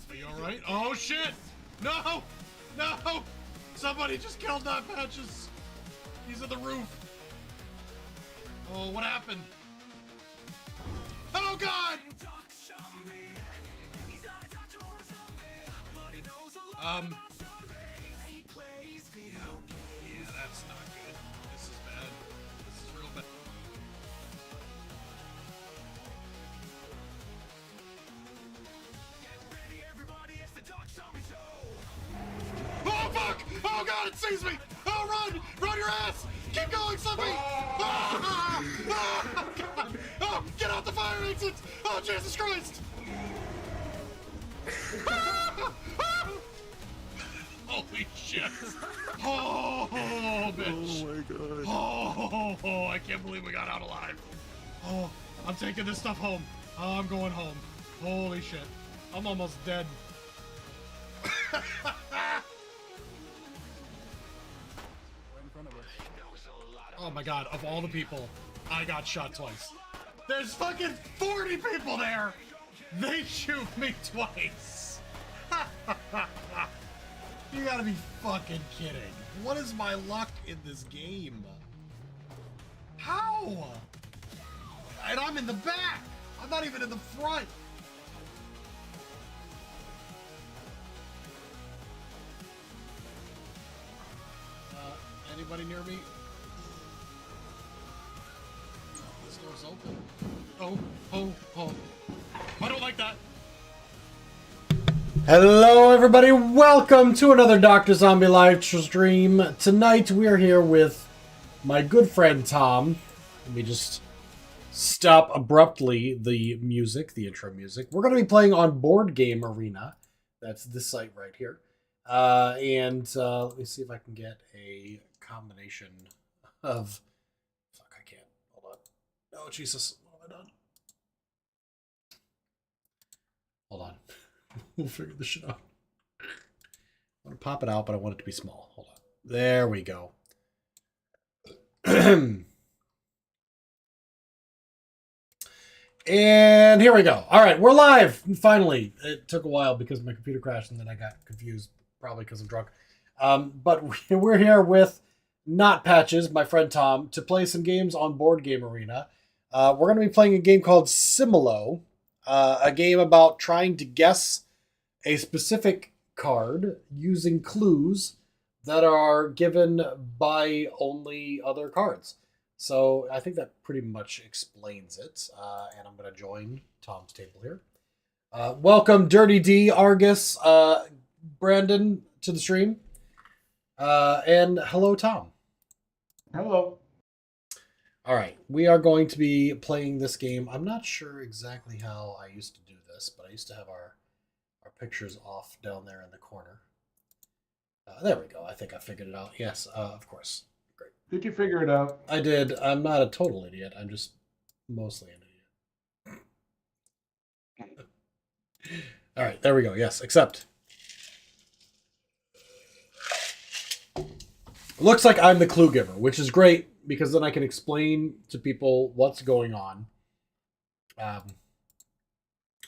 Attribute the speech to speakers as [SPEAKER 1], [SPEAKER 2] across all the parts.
[SPEAKER 1] Are you alright? Oh shit! No! No! Somebody just killed that Patches! He's on the roof! Oh, what happened? Oh god! Yeah, that's not good. This is bad. This is real bad. Get ready, everybody, it's the Doctrzombie show! Oh fuck! Oh god, it sees me! Oh run! Run your ass! Keep going, Slumpy! Ah! Ah! Oh god! Oh, get out the fire exit! Oh Jesus Christ! Ah! Ah! Holy shit! Oh, bitch!
[SPEAKER 2] Oh my god!
[SPEAKER 1] Oh, I can't believe we got out alive. Oh, I'm taking this stuff home. I'm going home. Holy shit! I'm almost dead. Oh my god, of all the people, I got shot twice. There's fucking 40 people there! They shoot me twice! You gotta be fucking kidding. What is my luck in this game? How? And I'm in the back! I'm not even in the front! Anybody near me? This door's open. Oh. I don't like that. Hello, everybody. Welcome to another Doctrzombie live stream. Tonight, we are here with my good friend, Tom. Let me just stop abruptly the music, the intro music. We're going to be playing on Board Game Arena. That's this site right here. Let me see if I can get a combination of... Fuck, I can't. Hold on. Oh, Jesus. What have I done? Hold on. We'll figure this shit out. I want to pop it out, but I want it to be small. Hold on. There we go. And here we go. All right, we're live. Finally. It took a while because my computer crashed and then I got confused, probably because I'm drunk. But we're here with Not Patches, my friend Tom, to play some games on Board Game Arena. We're going to be playing a game called Similo, a game about trying to guess a specific card using clues that are given by only other cards. So I think that pretty much explains it. And I'm going to join Tom's table here. Welcome, Dirty D, Argus, Brandon to the stream. And hello, Tom.
[SPEAKER 2] Hello.
[SPEAKER 1] All right, we are going to be playing this game. I'm not sure exactly how I used to do this, but I used to have our pictures off down there in the corner. There we go. I think I figured it out. Yes, of course. Great.
[SPEAKER 2] Did you figure it out?
[SPEAKER 1] I did. I'm not a total idiot. I'm just mostly an idiot. All right, there we go. Yes, accept. Looks like I'm the clue giver, which is great because then I can explain to people what's going on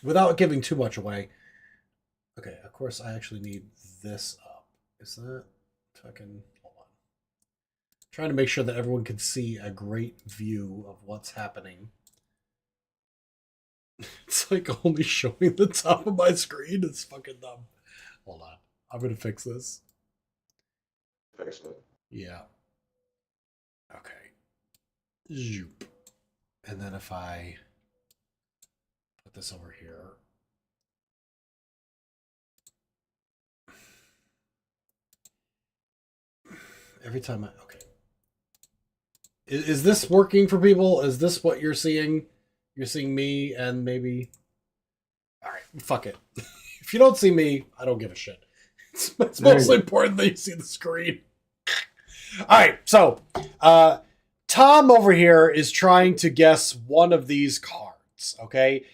[SPEAKER 1] without giving too much away. Okay, of course I actually need this up. Is that fucking... Hold on. Trying to make sure that everyone can see a great view of what's happening. It's like only showing the top of my screen. It's fucking dumb. Hold on. I'm going to fix this.
[SPEAKER 2] Fix it.
[SPEAKER 1] Yeah. Okay. Zoop. And then if I put this over here. Every time okay. Is this working for people? Is this what you're seeing? You're seeing me and maybe... All right, fuck it. If you don't see me, I don't give a shit. It's mostly important that you see the screen. All right, so Tom over here is trying to guess one of these cards, okay?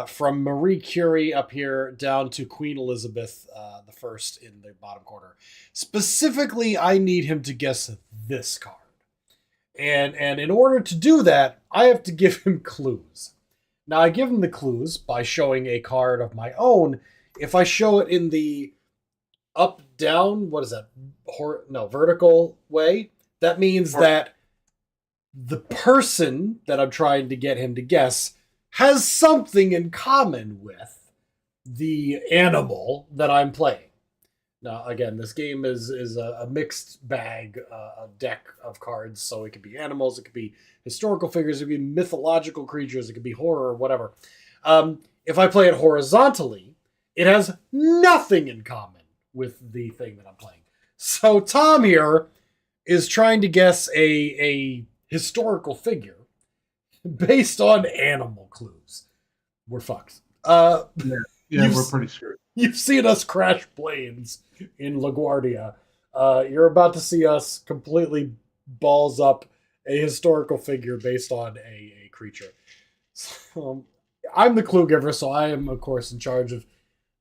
[SPEAKER 1] From Marie Curie up here down to Queen Elizabeth the First in the bottom corner. Specifically, I need him to guess this card. And in order to do that, I have to give him clues. Now I give him the clues by showing a card of my own. If I show it in the up down, what is that? Vertical way. That means that the person that I'm trying to get him to guess has something in common with the animal that I'm playing. Now, again, this game is a mixed bag, a deck of cards. So it could be animals, it could be historical figures, it could be mythological creatures, it could be horror, whatever. If I play it horizontally, it has nothing in common with the thing that I'm playing. So Tom here is trying to guess a historical figure based on animal clues. We're fucked.
[SPEAKER 2] Yeah, we're pretty screwed.
[SPEAKER 1] You've seen us crash planes in LaGuardia. You're about to see us completely balls up a historical figure based on a creature. So, I'm the clue giver, so I am, of course, in charge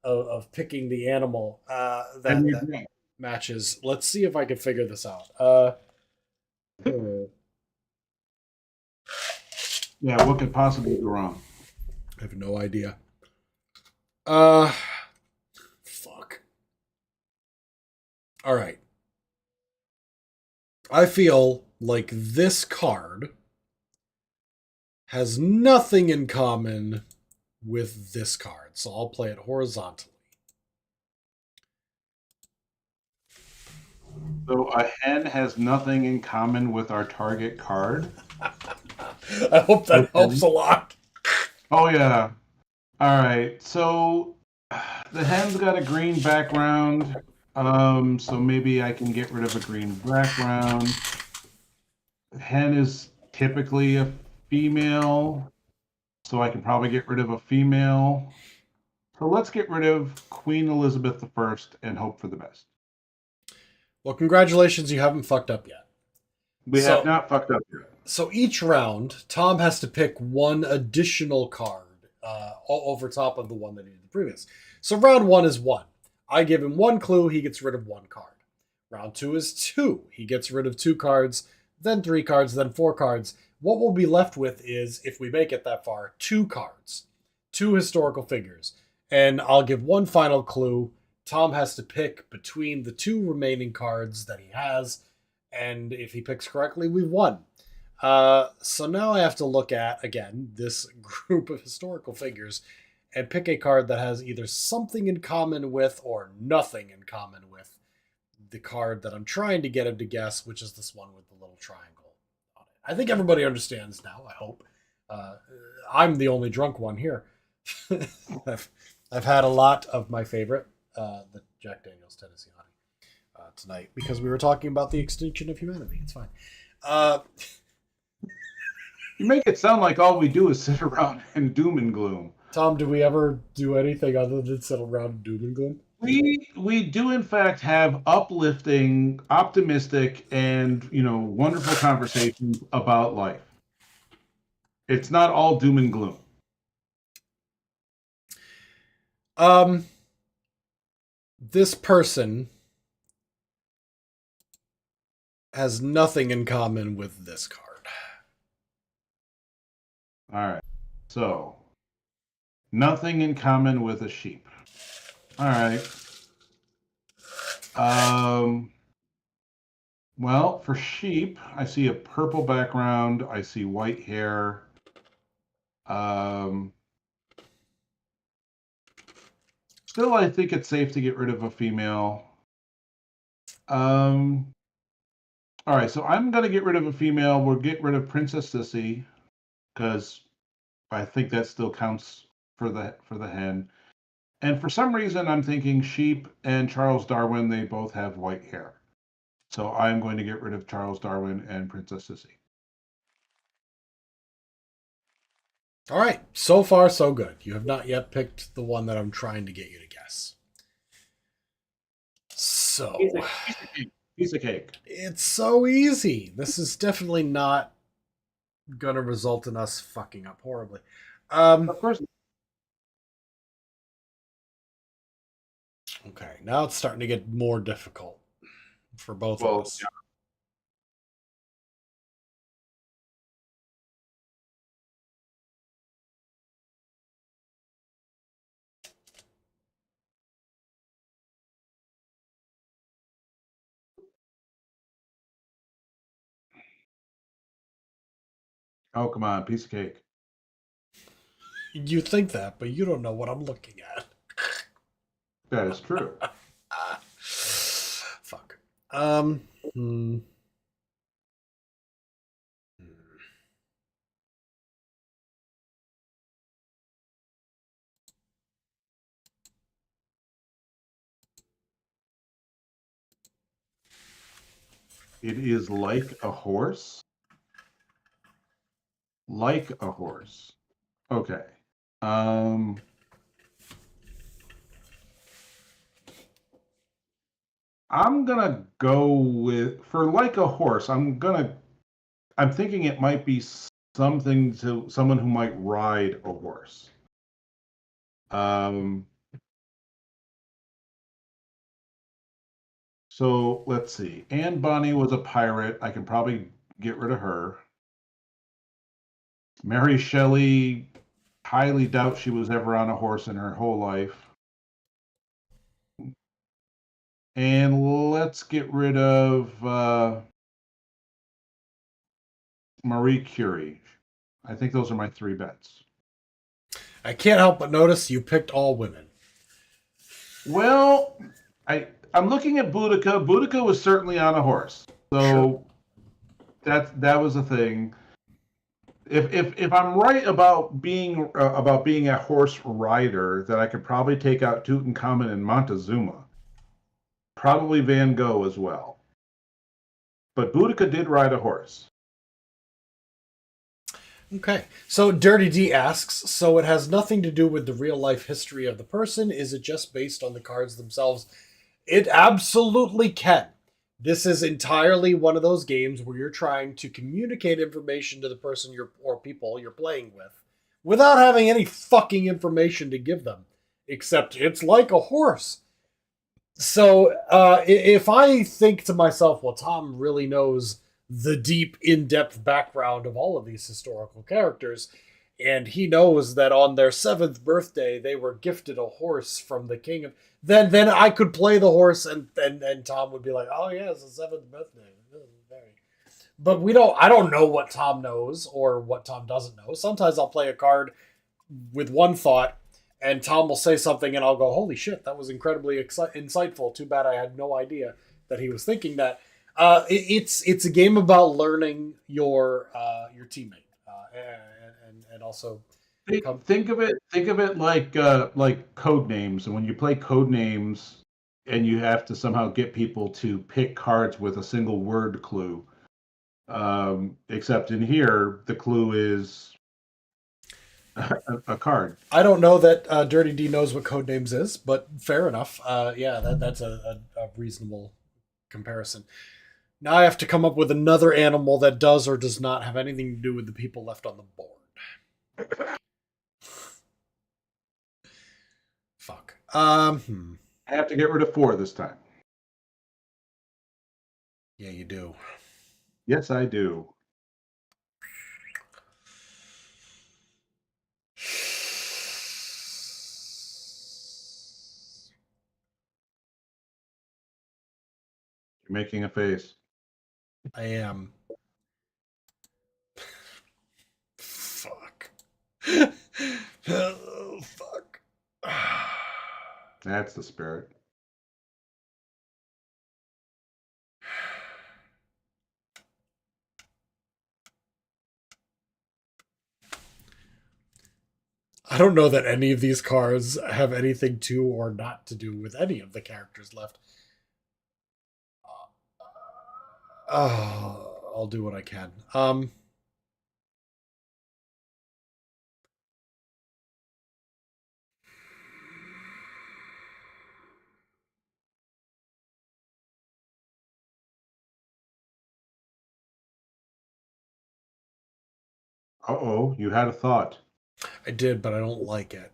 [SPEAKER 1] of picking the animal that matches. Let's see if I can figure this out.
[SPEAKER 2] Yeah, what could possibly go wrong?
[SPEAKER 1] I have no idea. Fuck. All right. I feel like this card has nothing in common with this card, so I'll play it horizontally.
[SPEAKER 2] So a hen has nothing in common with our target card.
[SPEAKER 1] I hope that helps a lot.
[SPEAKER 2] Oh yeah. All right. So the hen's got a green background. So maybe I can get rid of a green background. The hen is typically a female, so I can probably get rid of a female. So let's get rid of Queen Elizabeth I and hope for the best.
[SPEAKER 1] Well, congratulations, you haven't fucked up yet.
[SPEAKER 2] We have not fucked up yet.
[SPEAKER 1] So each round, Tom has to pick one additional card over top of the one that he did the previous. So round 1 is 1. I give him 1 clue, he gets rid of 1 card. Round 2 is 2. He gets rid of 2 cards, then 3 cards, then 4 cards. What we'll be left with is, if we make it that far, 2 cards. 2 historical figures. And I'll give 1 final clue. Tom has to pick between the 2 remaining cards that he has, and if he picks correctly, we've won. So now I have to look at, again, this group of historical figures and pick a card that has either something in common with or nothing in common with the card that I'm trying to get him to guess, which is this one with the little triangle on it. I think everybody understands now, I hope. I'm the only drunk one here. I've had a lot of my favorite, the Jack Daniel's Tennessee Honey, tonight, because we were talking about the extinction of humanity. It's fine.
[SPEAKER 2] You make it sound like all we do is sit around and doom and gloom.
[SPEAKER 1] Tom, do we ever do anything other than sit around and doom and gloom?
[SPEAKER 2] We do in fact have uplifting, optimistic, and wonderful conversations about life. It's not all doom and gloom.
[SPEAKER 1] This person has nothing in common with this card.
[SPEAKER 2] All right. So, nothing in common with a sheep. All right. Well, for sheep, I see a purple background. I see white hair. Still, I think it's safe to get rid of a female. All right, so I'm going to get rid of a female. We'll get rid of Princess Sissy because I think that still counts for the hen. And for some reason, I'm thinking sheep and Charles Darwin, they both have white hair. So I'm going to get rid of Charles Darwin and Princess Sissy.
[SPEAKER 1] All right, so far so good. You have not yet picked the one that I'm trying to get you to guess. So,
[SPEAKER 2] piece of cake.
[SPEAKER 1] It's so easy. This is definitely not gonna result in us fucking up horribly.
[SPEAKER 2] Of course.
[SPEAKER 1] Okay, now it's starting to get more difficult for both of us.
[SPEAKER 2] Yeah. Oh, come on, piece of cake.
[SPEAKER 1] You think that, but you don't know what I'm looking at.
[SPEAKER 2] That is true.
[SPEAKER 1] Fuck. Um. Hmm.
[SPEAKER 2] It is like a horse. Like a horse. Okay. Um, I'm gonna go with for like a horse. I'm thinking it might be something to someone who might ride a horse. Um, so let's see. Anne Bonny was a pirate. I can probably get rid of her. Mary Shelley, highly doubt she was ever on a horse in her whole life. And let's get rid of Marie Curie. I think those are my three bets.
[SPEAKER 1] I can't help but notice you picked all women.
[SPEAKER 2] Well, I'm looking at Boudica. Boudica was certainly on a horse,
[SPEAKER 1] Sure.
[SPEAKER 2] so that was a thing. If I'm right about being a horse rider, then I could probably take out Tutankhamun and Montezuma, probably Van Gogh as well. But Boudica did ride a horse.
[SPEAKER 1] Okay. So Dirty D asks, so it has nothing to do with the real life history of the person? Is it just based on the cards themselves? It absolutely can. This is entirely one of those games where you're trying to communicate information to the person or people you're playing with without having any fucking information to give them. Except it's like a horse. So if I think to myself, well, Tom really knows the deep, in-depth background of all of these historical characters, and he knows that on their seventh birthday they were gifted a horse from the king of. Then I could play the horse, and Tom would be like, oh yeah, it's the seventh birthday. But we don't. I don't know what Tom knows or what Tom doesn't know. Sometimes I'll play a card with one thought, and Tom will say something, and I'll go, "Holy shit, that was incredibly insightful." Too bad I had no idea that he was thinking that. It's a game about learning your teammate, and also come.
[SPEAKER 2] Think of it like code names, and when you play code names, and you have to somehow get people to pick cards with a single word clue. Except in here, the clue is a card.
[SPEAKER 1] I don't know that Dirty D knows what Codenames is, but fair enough. Yeah, that's a reasonable comparison. Now I have to come up with another animal that does or does not have anything to do with the people left on the board. Fuck.
[SPEAKER 2] I have to get rid of four this time.
[SPEAKER 1] Yeah, you do.
[SPEAKER 2] Yes, I do. You're making a face.
[SPEAKER 1] I am. Fuck. Oh, fuck.
[SPEAKER 2] That's the spirit.
[SPEAKER 1] I don't know that any of these cards have anything to or not to do with any of the characters left. I'll do what I can.
[SPEAKER 2] Uh-oh, you had a thought.
[SPEAKER 1] I did, but I don't like it.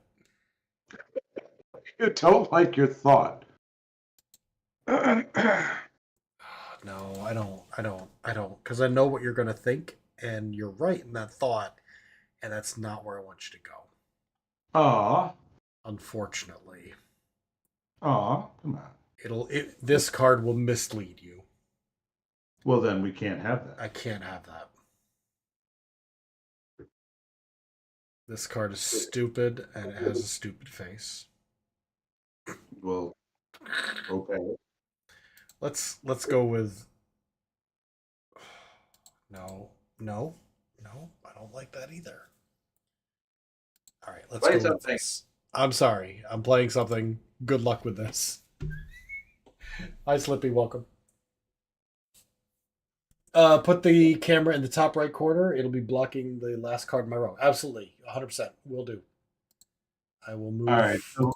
[SPEAKER 2] You don't like your thought.
[SPEAKER 1] No, I don't, because I know what you're gonna think, and you're right in that thought, and that's not where I want you to go.
[SPEAKER 2] Aw.
[SPEAKER 1] Unfortunately,
[SPEAKER 2] Aw, come on.
[SPEAKER 1] this card will mislead you.
[SPEAKER 2] Well, then we can't have
[SPEAKER 1] I
[SPEAKER 2] that.
[SPEAKER 1] can't have that. This card is stupid and it has a stupid face.
[SPEAKER 2] Well, okay.
[SPEAKER 1] Let's go with no, no, no. I don't like that either. All right, let's
[SPEAKER 2] Play
[SPEAKER 1] go with
[SPEAKER 2] something.
[SPEAKER 1] this. I'm sorry. I'm playing something. Good luck with this. Hi, Slippy. Welcome. Put the camera in the top right corner. It'll be blocking the last card in my row. Absolutely, 100%. Will do. I will move.
[SPEAKER 2] All right. So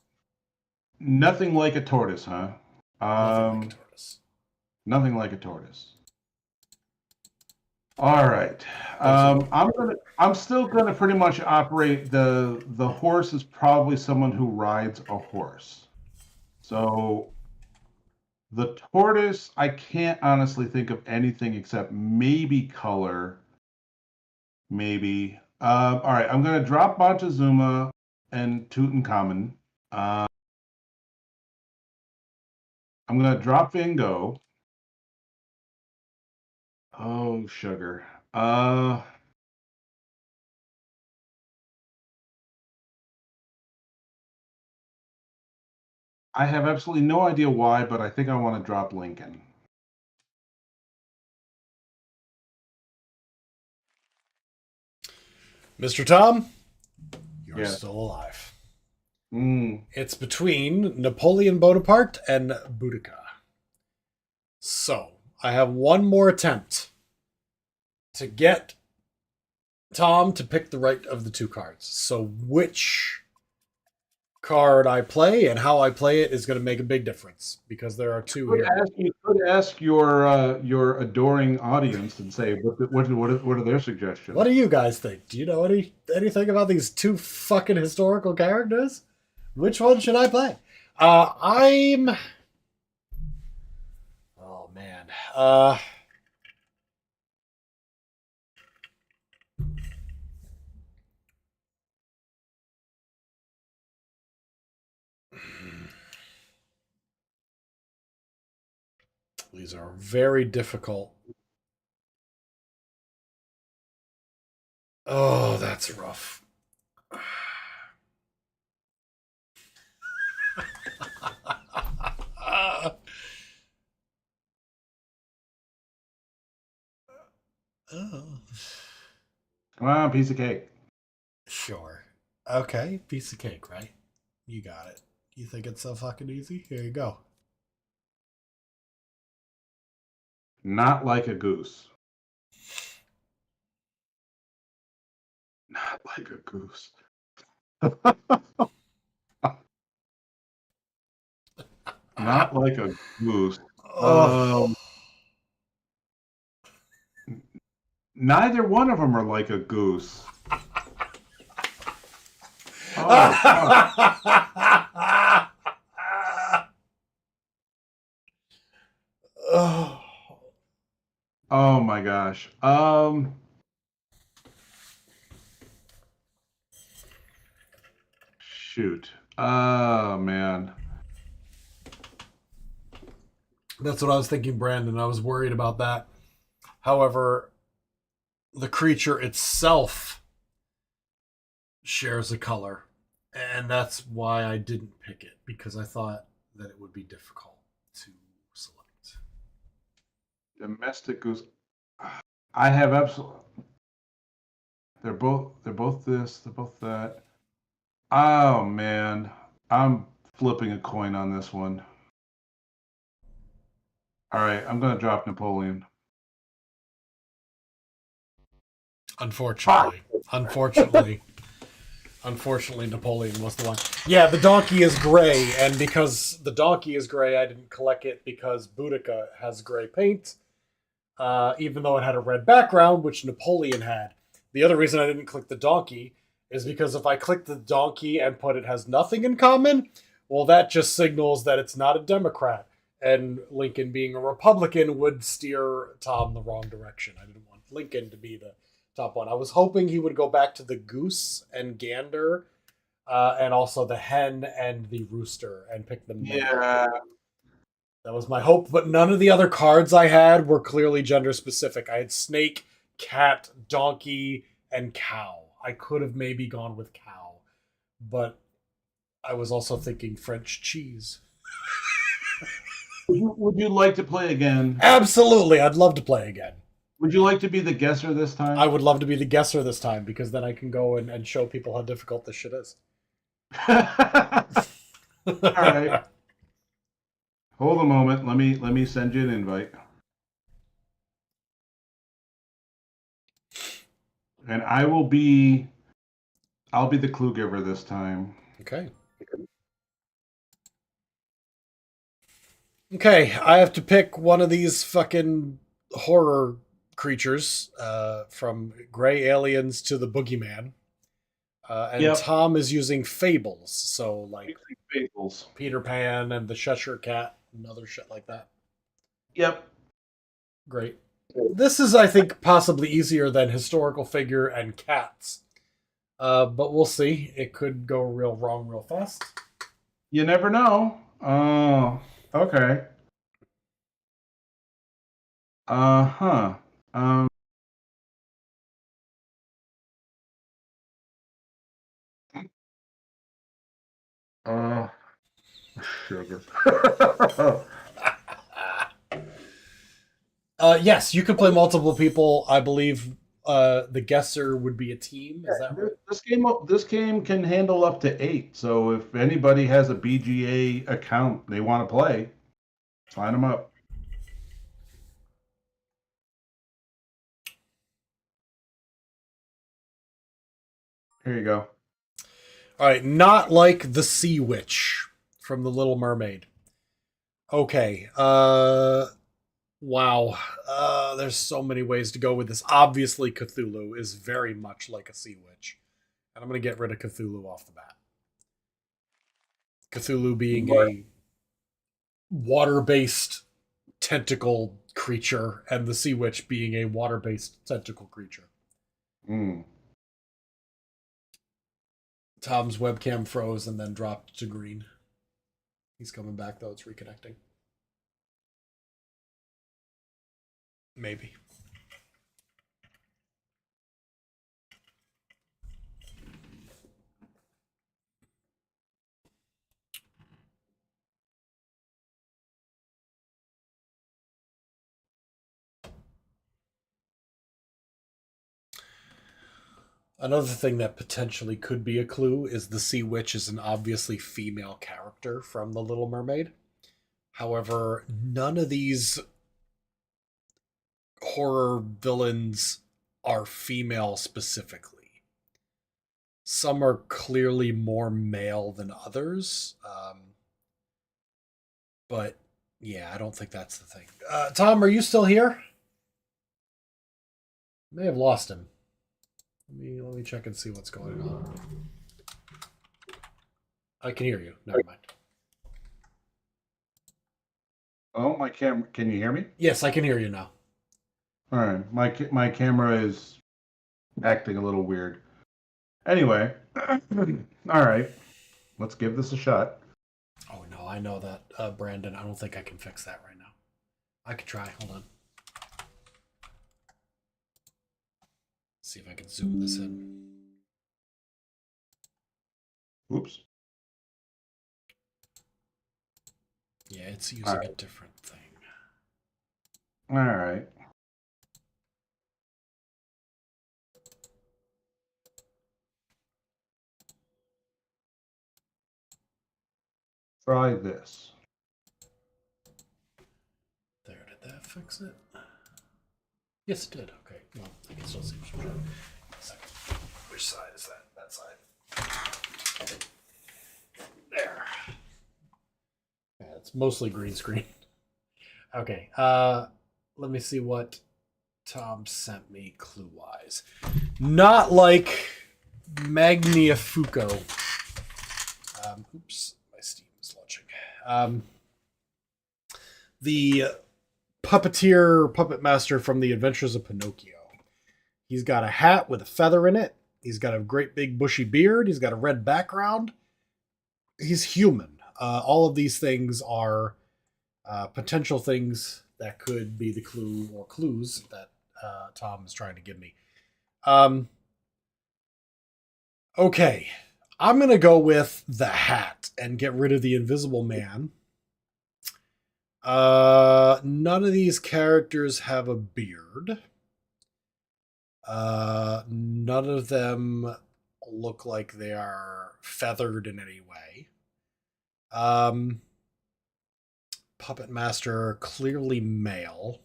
[SPEAKER 2] nothing like a tortoise, huh?
[SPEAKER 1] Nothing like a tortoise.
[SPEAKER 2] Nothing like a tortoise. All right. I'm still gonna pretty much operate the horse is probably someone who rides a horse. So the tortoise, I can't honestly think of anything except maybe color. Maybe. All right, I'm gonna drop Montezuma and Tutankhamun. Uh, I'm gonna drop Van Gogh. Oh, sugar. I have absolutely no idea why, but I think I want to drop Lincoln.
[SPEAKER 1] Mr. Tom, you're
[SPEAKER 2] Yeah.
[SPEAKER 1] still alive.
[SPEAKER 2] Mm.
[SPEAKER 1] It's between Napoleon Bonaparte and Boudica. So I have one more attempt to get Tom to pick the right of the two cards. So which card I play and how I play it is going to make a big difference because there are two here.
[SPEAKER 2] You could ask your adoring audience and say what are their suggestions?
[SPEAKER 1] What do you guys think? Do you know anything about these two fucking historical characters? Which one should I play? I'm. Oh man. These are very difficult. Oh, that's rough. Oh.
[SPEAKER 2] Come on, piece of cake.
[SPEAKER 1] Sure. Okay, piece of cake, right? You got it. You think it's so fucking easy? Here you go.
[SPEAKER 2] Not like a goose. Not like a goose. Not like a goose.
[SPEAKER 1] Oh.
[SPEAKER 2] Neither one of them are like a goose. Oh,
[SPEAKER 1] Oh.
[SPEAKER 2] oh my gosh. Shoot. Oh man.
[SPEAKER 1] That's what I was thinking, Brandon. I was worried about that. However, the creature itself shares a color. And that's why I didn't pick it, because I thought that it would be difficult to select.
[SPEAKER 2] Domestic goose. I have absolutely. They're both this. They're both that. Oh man, I'm flipping a coin on this one. All right, I'm gonna drop Napoleon.
[SPEAKER 1] Unfortunately, Napoleon was the one. Yeah, the donkey is gray, and because the donkey is gray, I didn't collect it because Boudica has gray paint, even though it had a red background, which Napoleon had. The other reason I didn't click the donkey is because if I click the donkey and put it has nothing in common, well, that just signals that it's not a Democrat. And Lincoln, being a Republican, would steer Tom the wrong direction. I didn't want Lincoln to be the top one. I was hoping he would go back to the goose and gander, and also the hen and the rooster, and pick them.
[SPEAKER 2] Yeah.
[SPEAKER 1] That was my hope, but none of the other cards I had were clearly gender specific. I had snake, cat, donkey, and cow. I could have maybe gone with cow, but I was also thinking French cheese.
[SPEAKER 2] Would you like to play again?
[SPEAKER 1] Absolutely, I'd love to play again.
[SPEAKER 2] Would you like to be the guesser this time?
[SPEAKER 1] I would love to be the guesser this time because then I can go and show people how difficult this shit is.
[SPEAKER 2] All right. Hold a moment. Let me send you an invite. And I'll be the clue giver this time.
[SPEAKER 1] Okay. Okay, I have to pick one of these fucking horror creatures, from gray aliens to the boogeyman. And
[SPEAKER 2] Yep.
[SPEAKER 1] Tom is using fables, so like
[SPEAKER 2] Fables.
[SPEAKER 1] Peter Pan and the Cheshire Cat and other shit like that.
[SPEAKER 2] Yep.
[SPEAKER 1] Great. This is, I think, possibly easier than historical figure and cats. But we'll see. It could go real wrong real fast.
[SPEAKER 2] You never know. Oh, okay. Uh-huh. Um. Uh. Sugar.
[SPEAKER 1] Yes, you could play multiple people. I believe the guesser would be a team. Is that right?
[SPEAKER 2] This game can handle up to 8. So if anybody has a BGA account they want to play, sign them up. Here you go.
[SPEAKER 1] All right, not like the Sea Witch from The Little Mermaid. Okay. Wow. There's so many ways to go with this. Obviously, Cthulhu is very much like a Sea Witch. And I'm going to get rid of Cthulhu off the bat. Cthulhu being a water-based tentacle creature, and the Sea Witch being a water-based tentacle creature.
[SPEAKER 2] Mm.
[SPEAKER 1] Tom's webcam froze and then dropped to green. He's coming back, though. It's reconnecting. Maybe. Another thing that potentially could be a clue is the Sea Witch is an obviously female character from The Little Mermaid. However, none of these horror villains are female specifically. Some are clearly more male than others. But yeah, I don't think that's the thing. Tom, are you still here? May have lost him. Let me check and see what's going on. I can hear you. Never mind.
[SPEAKER 2] Oh, my camera. Can you hear me?
[SPEAKER 1] Yes, I can hear you now.
[SPEAKER 2] All right. My camera is acting a little weird. Anyway. All right. Let's give this a shot.
[SPEAKER 1] Oh no, I know that, Brandon. I don't think I can fix that right now. I could try. Hold on. See if I can zoom this in.
[SPEAKER 2] Oops.
[SPEAKER 1] Yeah, it's using a different thing.
[SPEAKER 2] All right. Try this.
[SPEAKER 1] There, did that fix it? Yes, it did. Okay. Well, I can still see some shit. A second. Which side is that? That side. There. Yeah, it's mostly green screen. Okay. Let me see what Tom sent me clue-wise. Not like Magnifico. Oops, my Steam is launching. The puppet master from The Adventures of Pinocchio. He's got a hat with a feather in it. He's got a great big bushy beard. He's got a red background. He's human. All of these things are potential things that could be the clue or clues that Tom is trying to give me. Okay, I'm gonna go with the hat and get rid of the Invisible Man. None of these characters have a beard. None of them look like they are feathered in any way. Um, Puppet Master, clearly male.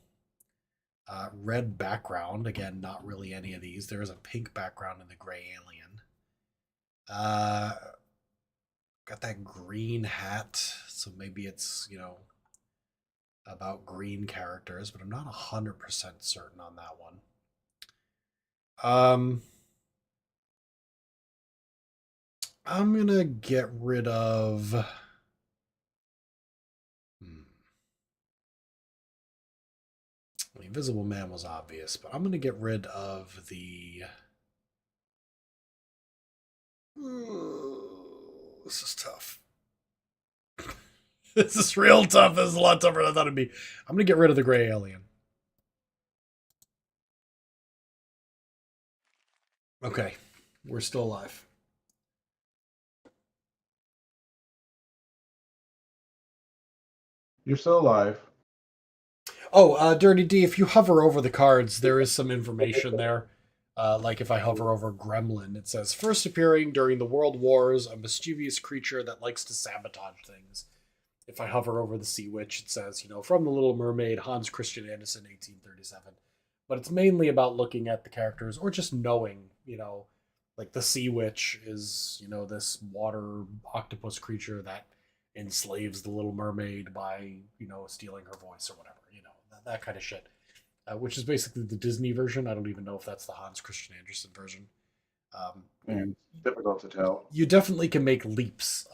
[SPEAKER 1] Red background, again, not really any of these. There is a pink background in the gray alien. Uh, got that green hat, so maybe it's, about green characters, but I'm not 100% certain on that one. I'm gonna get rid of. The Invisible Man was obvious, but I'm gonna get rid of the. This is tough. This is real tough. This is a lot tougher than I thought it'd be. I'm gonna get rid of the gray alien. Okay, we're still alive.
[SPEAKER 2] You're still alive.
[SPEAKER 1] Oh, Dirty D, if you hover over the cards, there is some information there. Like if I hover over Gremlin, it says, first appearing during the World Wars, a mischievous creature that likes to sabotage things. If I hover over the Sea Witch, it says, from The Little Mermaid, Hans Christian Andersen, 1837. But it's mainly about looking at the characters or just knowing, like the Sea Witch is, this water octopus creature that enslaves the Little Mermaid by, stealing her voice or whatever, that kind of shit. Which is basically the Disney version. I don't even know if that's the Hans Christian Andersen version.
[SPEAKER 2] And difficult to tell.
[SPEAKER 1] You definitely can make leaps.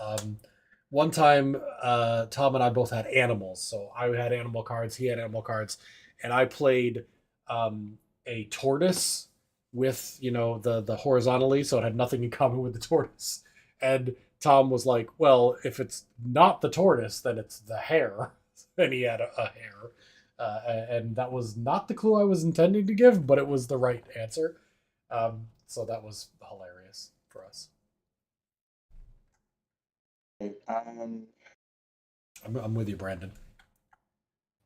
[SPEAKER 1] One time, Tom and I both had animals. So I had animal cards, he had animal cards, and I played a tortoise with, the horizontally, so it had nothing in common with the tortoise. And Tom was like, well, if it's not the tortoise, then it's the hare. And he had a hare. And that was not the clue I was intending to give, but it was the right answer. So that was hilarious for us. I'm with you, Brandon.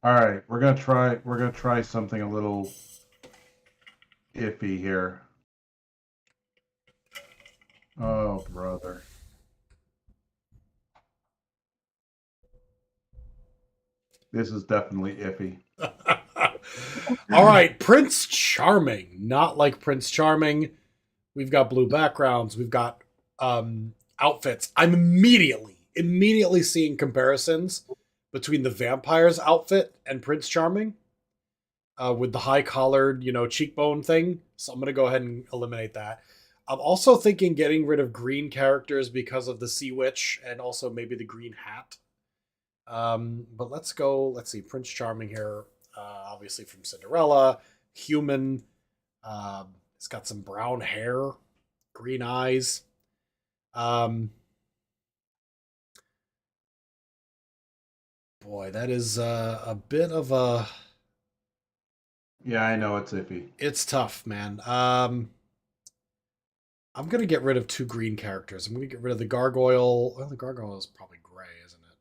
[SPEAKER 2] All right, we're gonna try something a little iffy here. Oh, brother. This is definitely iffy.
[SPEAKER 1] All right, Prince Charming. Not like Prince Charming. We've got blue backgrounds. We've got outfits. I'm immediately seeing comparisons between the vampire's outfit and Prince Charming with the high collared, cheekbone thing. So I'm going to go ahead and eliminate that. I'm also thinking getting rid of green characters because of the Sea Witch and also maybe the green hat. But let's see, Prince Charming here, obviously from Cinderella, human, he's got some brown hair, green eyes. Boy, that is a bit of a...
[SPEAKER 2] Yeah, I know it's iffy.
[SPEAKER 1] It's tough, man. I'm going to get rid of two green characters. I'm going to get rid of the gargoyle. Well, the gargoyle is probably gray, isn't it?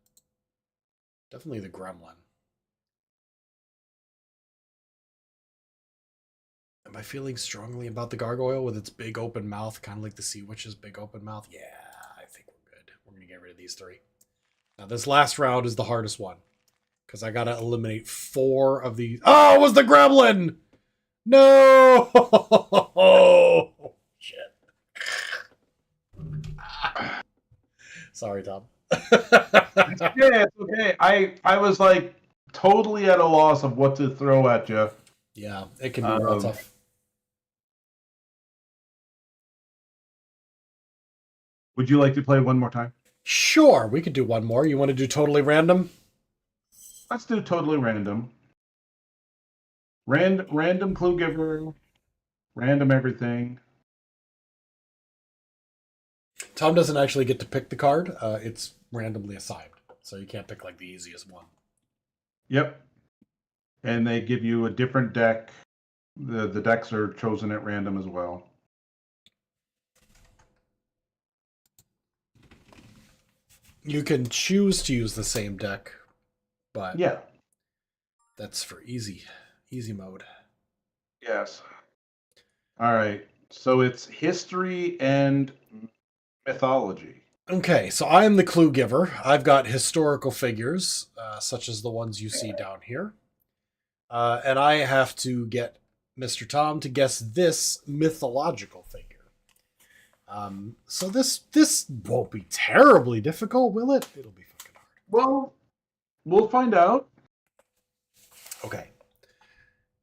[SPEAKER 1] Definitely the gremlin. Am I feeling strongly about the gargoyle with its big open mouth, kind of like the Sea Witch's big open mouth? Yeah, I think we're good. We're going to get rid of these three. Now, this last round is the hardest one because I got to eliminate 4 of these. Oh, it was the gremlin! No! Oh, shit. Sorry, Tom.
[SPEAKER 2] It's okay. I was like totally at a loss of what to throw at you.
[SPEAKER 1] Yeah, it can be real tough.
[SPEAKER 2] Would you like to play one more time?
[SPEAKER 1] Sure, we could do one more. You want to do totally random?
[SPEAKER 2] Let's do totally random. Random clue giver. Random everything.
[SPEAKER 1] Tom doesn't actually get to pick the card. It's randomly assigned. So you can't pick like the easiest one.
[SPEAKER 2] Yep. And they give you a different deck. The decks are chosen at random as well.
[SPEAKER 1] You can choose to use the same deck, but
[SPEAKER 2] Yeah.
[SPEAKER 1] that's for easy mode.
[SPEAKER 2] Yes. All right. So it's history and mythology.
[SPEAKER 1] Okay, so I am the clue giver. I've got historical figures, such as the ones you see down here. And I have to get Mr. Tom to guess this mythological figure. So this won't be terribly difficult, will it? It'll be fucking hard.
[SPEAKER 2] Well, we'll find out.
[SPEAKER 1] Okay.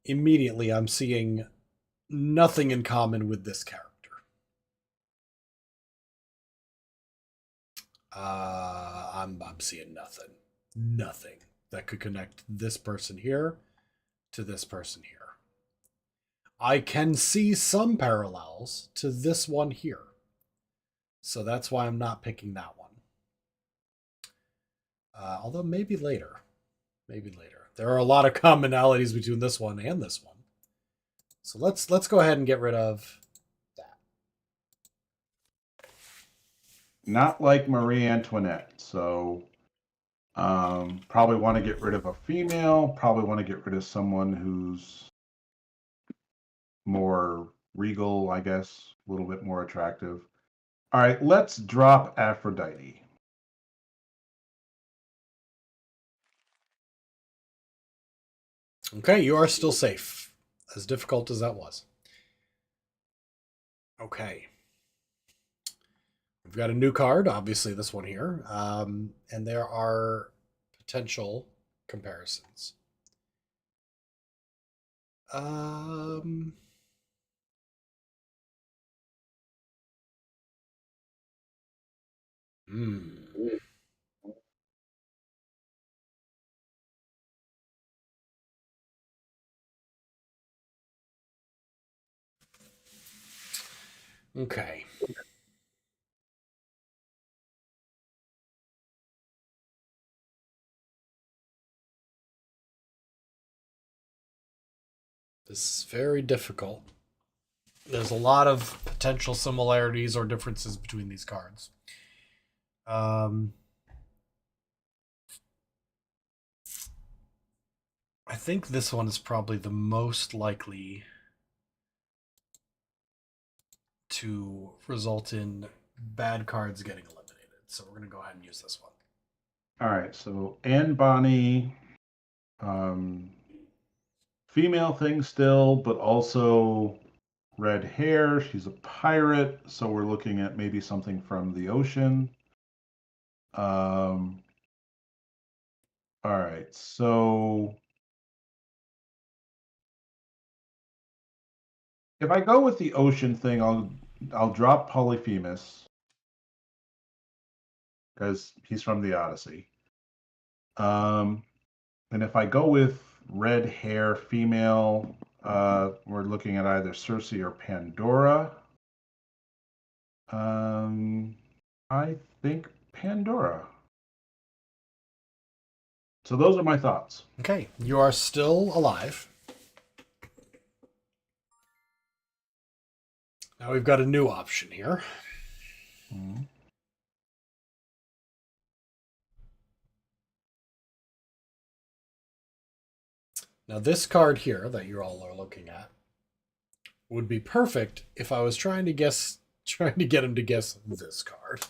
[SPEAKER 1] Immediately, I'm seeing nothing in common with this character. I'm seeing nothing that could connect this person here to this person here. I can see some parallels to this one here. So that's why I'm not picking that one. Although maybe later. Maybe later. There are a lot of commonalities between this one and this one. So let's go ahead and get rid of that.
[SPEAKER 2] Not like Marie Antoinette. So probably want to get rid of a female. Probably want to get rid of someone who's more regal, I guess, a little bit more attractive. All right, let's drop Aphrodite.
[SPEAKER 1] Okay, you are still safe. As difficult as that was. Okay. We've got a new card, obviously this one here. And there are potential comparisons. Hmm. Okay. This is very difficult. There's a lot of potential similarities or differences between these cards. I think this one is probably the most likely to result in bad cards getting eliminated. So we're going to go ahead and use this one.
[SPEAKER 2] All right, so Anne Bonny, female thing still, but also red hair. She's a pirate, so we're looking at maybe something from the ocean. All right, so if I go with the ocean thing, I'll drop Polyphemus because he's from the Odyssey. And if I go with red hair female, we're looking at either Circe or Pandora. I think Pandora. So those are my thoughts.
[SPEAKER 1] Okay, you are still alive. Now we've got a new option here.
[SPEAKER 2] Mm-hmm.
[SPEAKER 1] Now this card here that you all are looking at would be perfect if I was trying to get him to guess this card.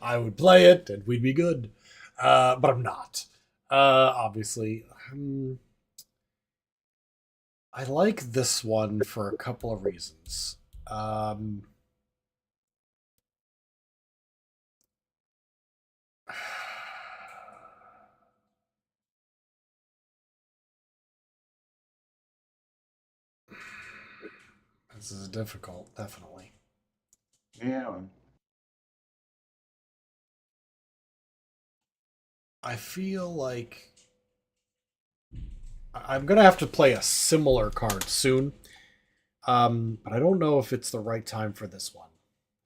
[SPEAKER 1] I would play it and we'd be good. But I'm not. Obviously. I like this one for a couple of reasons. This is difficult, definitely.
[SPEAKER 2] Yeah.
[SPEAKER 1] I feel like I'm going to have to play a similar card soon. But I don't know if it's the right time for this one.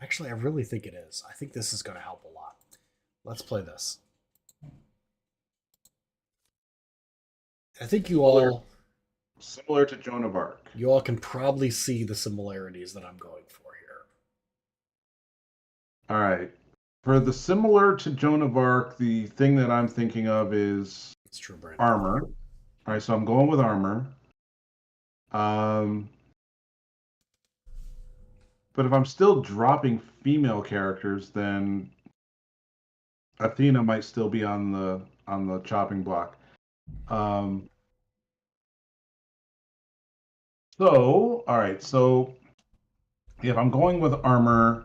[SPEAKER 1] Actually, I really think it is. I think this is going to help a lot. Let's play this. I think you all
[SPEAKER 2] Similar to Joan of Arc.
[SPEAKER 1] you all can probably see the similarities that I'm going for
[SPEAKER 2] All right. For the similar to Joan of Arc, the thing that I'm thinking of is
[SPEAKER 1] It's true, Brandon.
[SPEAKER 2] armor. All right, so I'm going with armor. Um, but if I'm still dropping female characters, then Athena might still be on the chopping block. Um, so, all right, so if I'm going with armor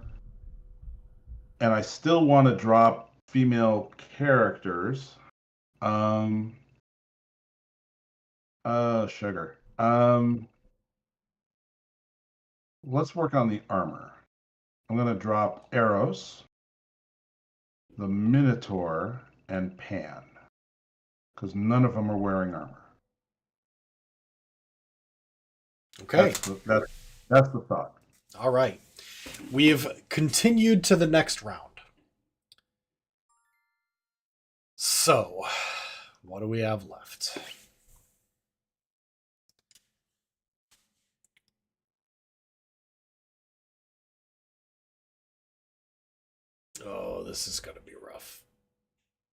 [SPEAKER 2] and I still want to drop female characters, um, sugar. Let's work on the armor. I'm gonna drop Eros, the Minotaur, and Pan, because none of them are wearing armor.
[SPEAKER 1] Okay.
[SPEAKER 2] That's the thought.
[SPEAKER 1] All right. We've continued to the next round. So, what do we have left? Oh, this is going to be rough.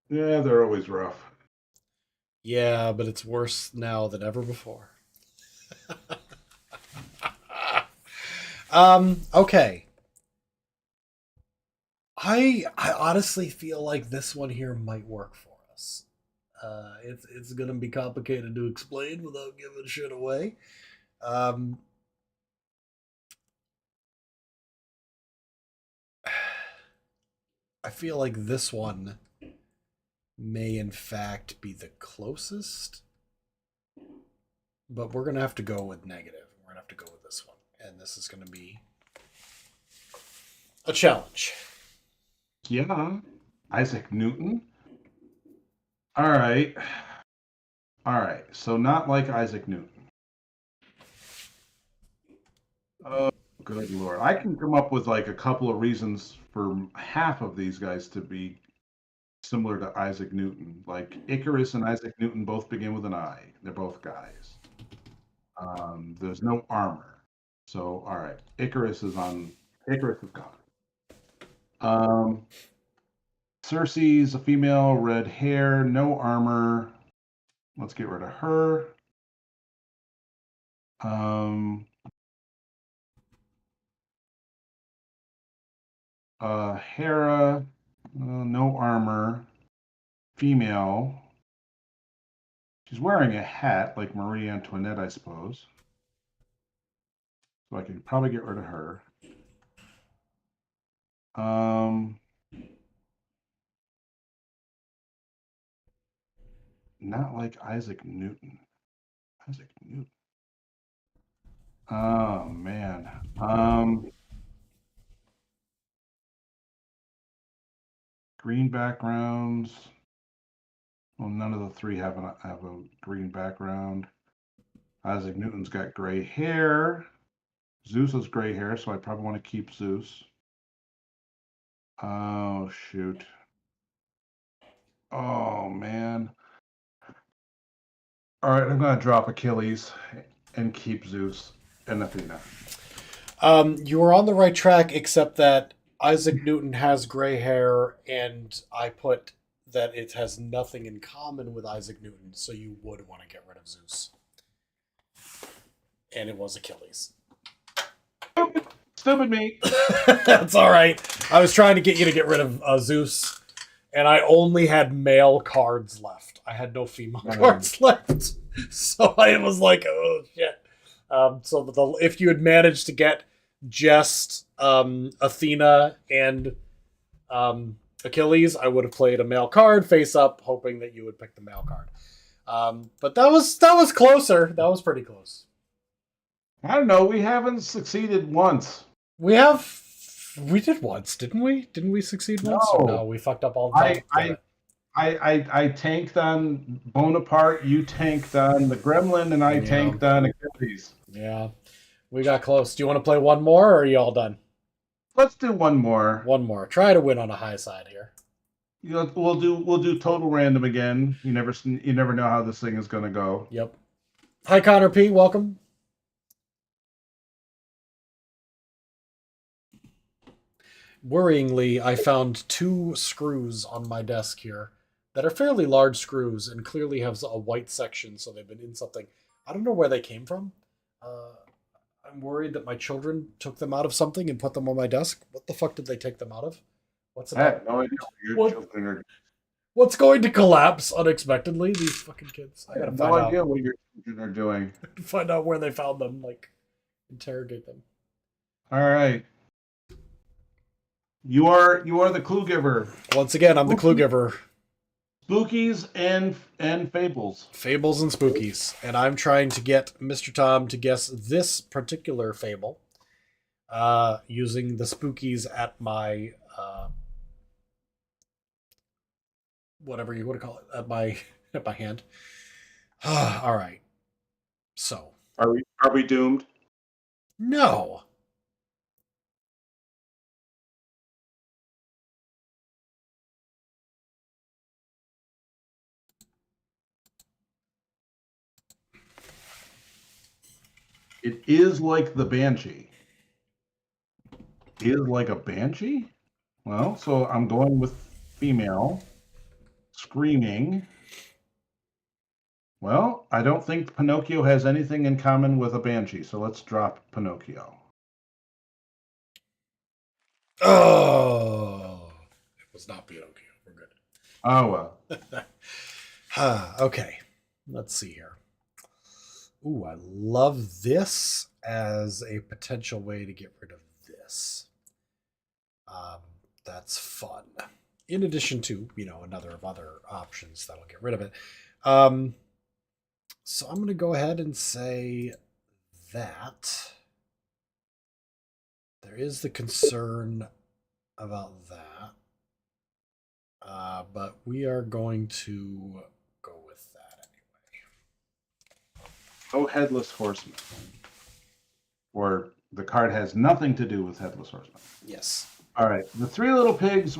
[SPEAKER 2] Yeah, they're always rough.
[SPEAKER 1] Yeah, but it's worse now than ever before. Okay. I honestly feel like this one here might work for us. It's gonna be complicated to explain without giving shit away. Um, I feel like this one may in fact be the closest, but we're gonna have to go with negative. We're gonna have to go with this one, and this is gonna be a challenge.
[SPEAKER 2] Yeah, Isaac Newton. All right, all right. So not like Isaac Newton. Oh, good lord! I can come up with like a couple of reasons for half of these guys to be similar to Isaac Newton. Like Icarus and Isaac Newton both begin with an I. They're both guys. There's no armor. So, all right. Icarus is gone. Circe's a female, red hair, no armor. Let's get rid of her. Hera, no armor, female. She's wearing a hat like Marie Antoinette, I suppose. So I can probably get rid of her. Not like Isaac Newton. Isaac Newton. Oh man. Green backgrounds. Well, none of the three have a green background. Isaac Newton's got gray hair. Zeus has gray hair, so I probably want to keep Zeus. Oh shoot. Oh man. All right, I'm gonna drop Achilles and keep Zeus and Athena.
[SPEAKER 1] You were on the right track, except that Isaac Newton has gray hair, and I put that it has nothing in common with Isaac Newton, so you would want to get rid of Zeus. And it was Achilles.
[SPEAKER 2] Stupid me.
[SPEAKER 1] That's all right. I was trying to get you to get rid of Zeus, and I only had male cards left. I had no female cards left. So I was like, oh, shit. So if you had managed to get just Athena and Achilles, I would have played a male card face up, hoping that you would pick the male card. But that was closer. That was pretty close.
[SPEAKER 2] I don't know. We haven't succeeded once.
[SPEAKER 1] We did once, didn't we? Didn't we succeed once? No, we fucked up all the time.
[SPEAKER 2] I tanked on Bonaparte, you tanked on the Gremlin, and I tanked on Achilles.
[SPEAKER 1] Yeah, we got close. Do you want to play one more, or are you all done?
[SPEAKER 2] Let's do one more.
[SPEAKER 1] One more. Try to win on a high side here.
[SPEAKER 2] You know, we'll do total random again. You never know how this thing is going to go.
[SPEAKER 1] Yep. Hi, Connor P. Welcome. Worryingly, I found 2 screws on my desk here that are fairly large screws and clearly have a white section, so they've been in something. I don't know where they came from. Uh, I'm worried that my children took them out of something and put them on my desk. What the fuck did they take them out of? What's
[SPEAKER 2] I
[SPEAKER 1] about
[SPEAKER 2] have no idea what your
[SPEAKER 1] what?
[SPEAKER 2] children are.
[SPEAKER 1] What's going to collapse unexpectedly? These fucking kids. I
[SPEAKER 2] I
[SPEAKER 1] gotta
[SPEAKER 2] have
[SPEAKER 1] find
[SPEAKER 2] no
[SPEAKER 1] out.
[SPEAKER 2] idea what your children are doing.
[SPEAKER 1] Find out where they found them. Like interrogate them.
[SPEAKER 2] All right. You are the clue giver.
[SPEAKER 1] Once again, I'm the clue giver.
[SPEAKER 2] Spookies and fables.
[SPEAKER 1] Fables and spookies, and I'm trying to get Mr. Tom to guess this particular fable, using the spookies at my whatever you want to call it at my at my hand. All right, so
[SPEAKER 2] Are we doomed?
[SPEAKER 1] no.
[SPEAKER 2] It is like the banshee. Is like a banshee? Well, so I'm going with female screaming. Well, I don't think Pinocchio has anything in common with a banshee, so let's drop Pinocchio.
[SPEAKER 1] Oh, it was not Pinocchio. We're good.
[SPEAKER 2] Oh well.
[SPEAKER 1] Okay, let's see here. Ooh, I love this as a potential way to get rid of this. Um, that's fun. In addition to, another of other options that'll get rid of it. So I'm going to go ahead and say that there is the concern about that. But we are going to go with that anyway.
[SPEAKER 2] Oh, Headless Horseman. Or the card has nothing to do with Headless Horseman.
[SPEAKER 1] Yes.
[SPEAKER 2] All right. The Three Little Pigs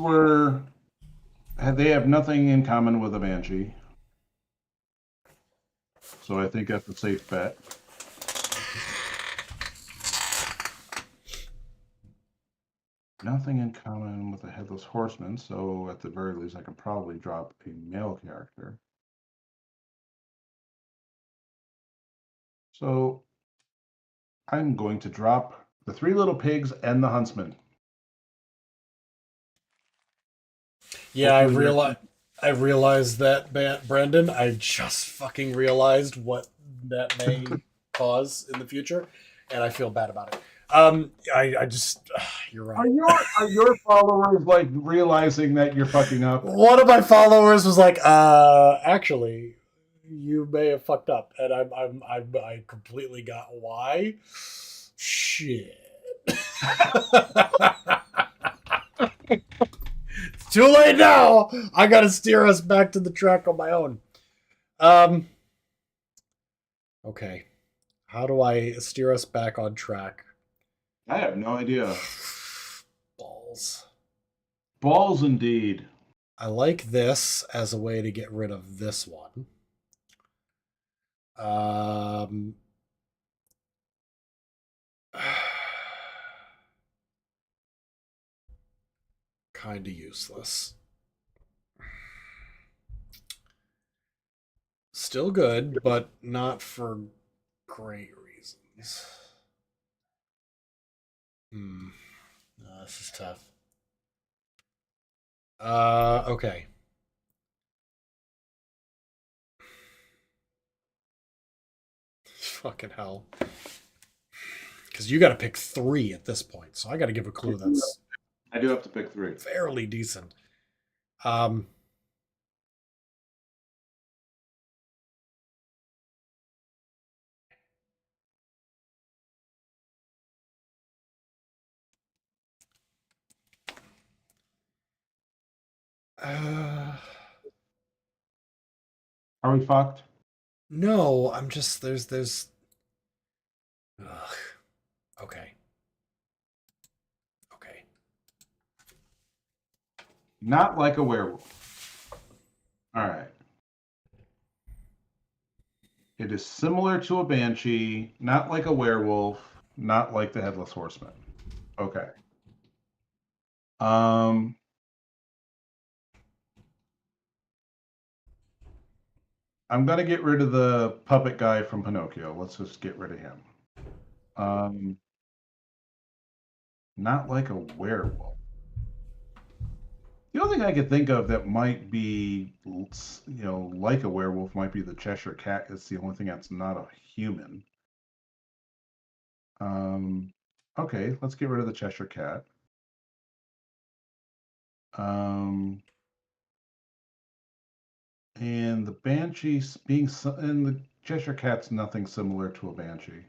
[SPEAKER 2] they have nothing in common with a banshee. So I think that's a safe bet. Nothing in common with a Headless Horseman, so at the very least I can probably drop a male character. So I'm going to drop the Three Little Pigs and the Huntsman.
[SPEAKER 1] Yeah, I realized that, Brandon. I just fucking realized what that may cause in the future, and I feel bad about it. I just, you're right.
[SPEAKER 2] Are your followers like realizing that you're fucking up?
[SPEAKER 1] One of my followers was like, actually, you may have fucked up, and I completely got why. Shit. It's too late now. I gotta steer us back to the track on my own. Okay. How do I steer us back on track?
[SPEAKER 2] I have no idea.
[SPEAKER 1] Balls.
[SPEAKER 2] Balls indeed.
[SPEAKER 1] I like this as a way to get rid of this one. Kind of useless. Still good, but not for great reasons. No, this is tough. Okay. Fucking hell. Because you got to pick 3 at this point, so I got to give a clue that's
[SPEAKER 2] I do have to pick 3.
[SPEAKER 1] fairly decent. Uh,
[SPEAKER 2] Are we fucked?
[SPEAKER 1] no, I'm just there's. Ugh. Okay. Okay.
[SPEAKER 2] Not like a werewolf. All right. It is similar to a banshee, not like a werewolf, not like the Headless Horseman. Okay. Um, I'm gonna get rid of the puppet guy from Pinocchio. Let's just get rid of him. Not like a werewolf. The only thing I could think of that might be, like a werewolf might be the Cheshire Cat. It's the only thing that's not a human. Okay, let's get rid of the Cheshire Cat. And the Banshee and the Cheshire Cat's nothing similar to a Banshee.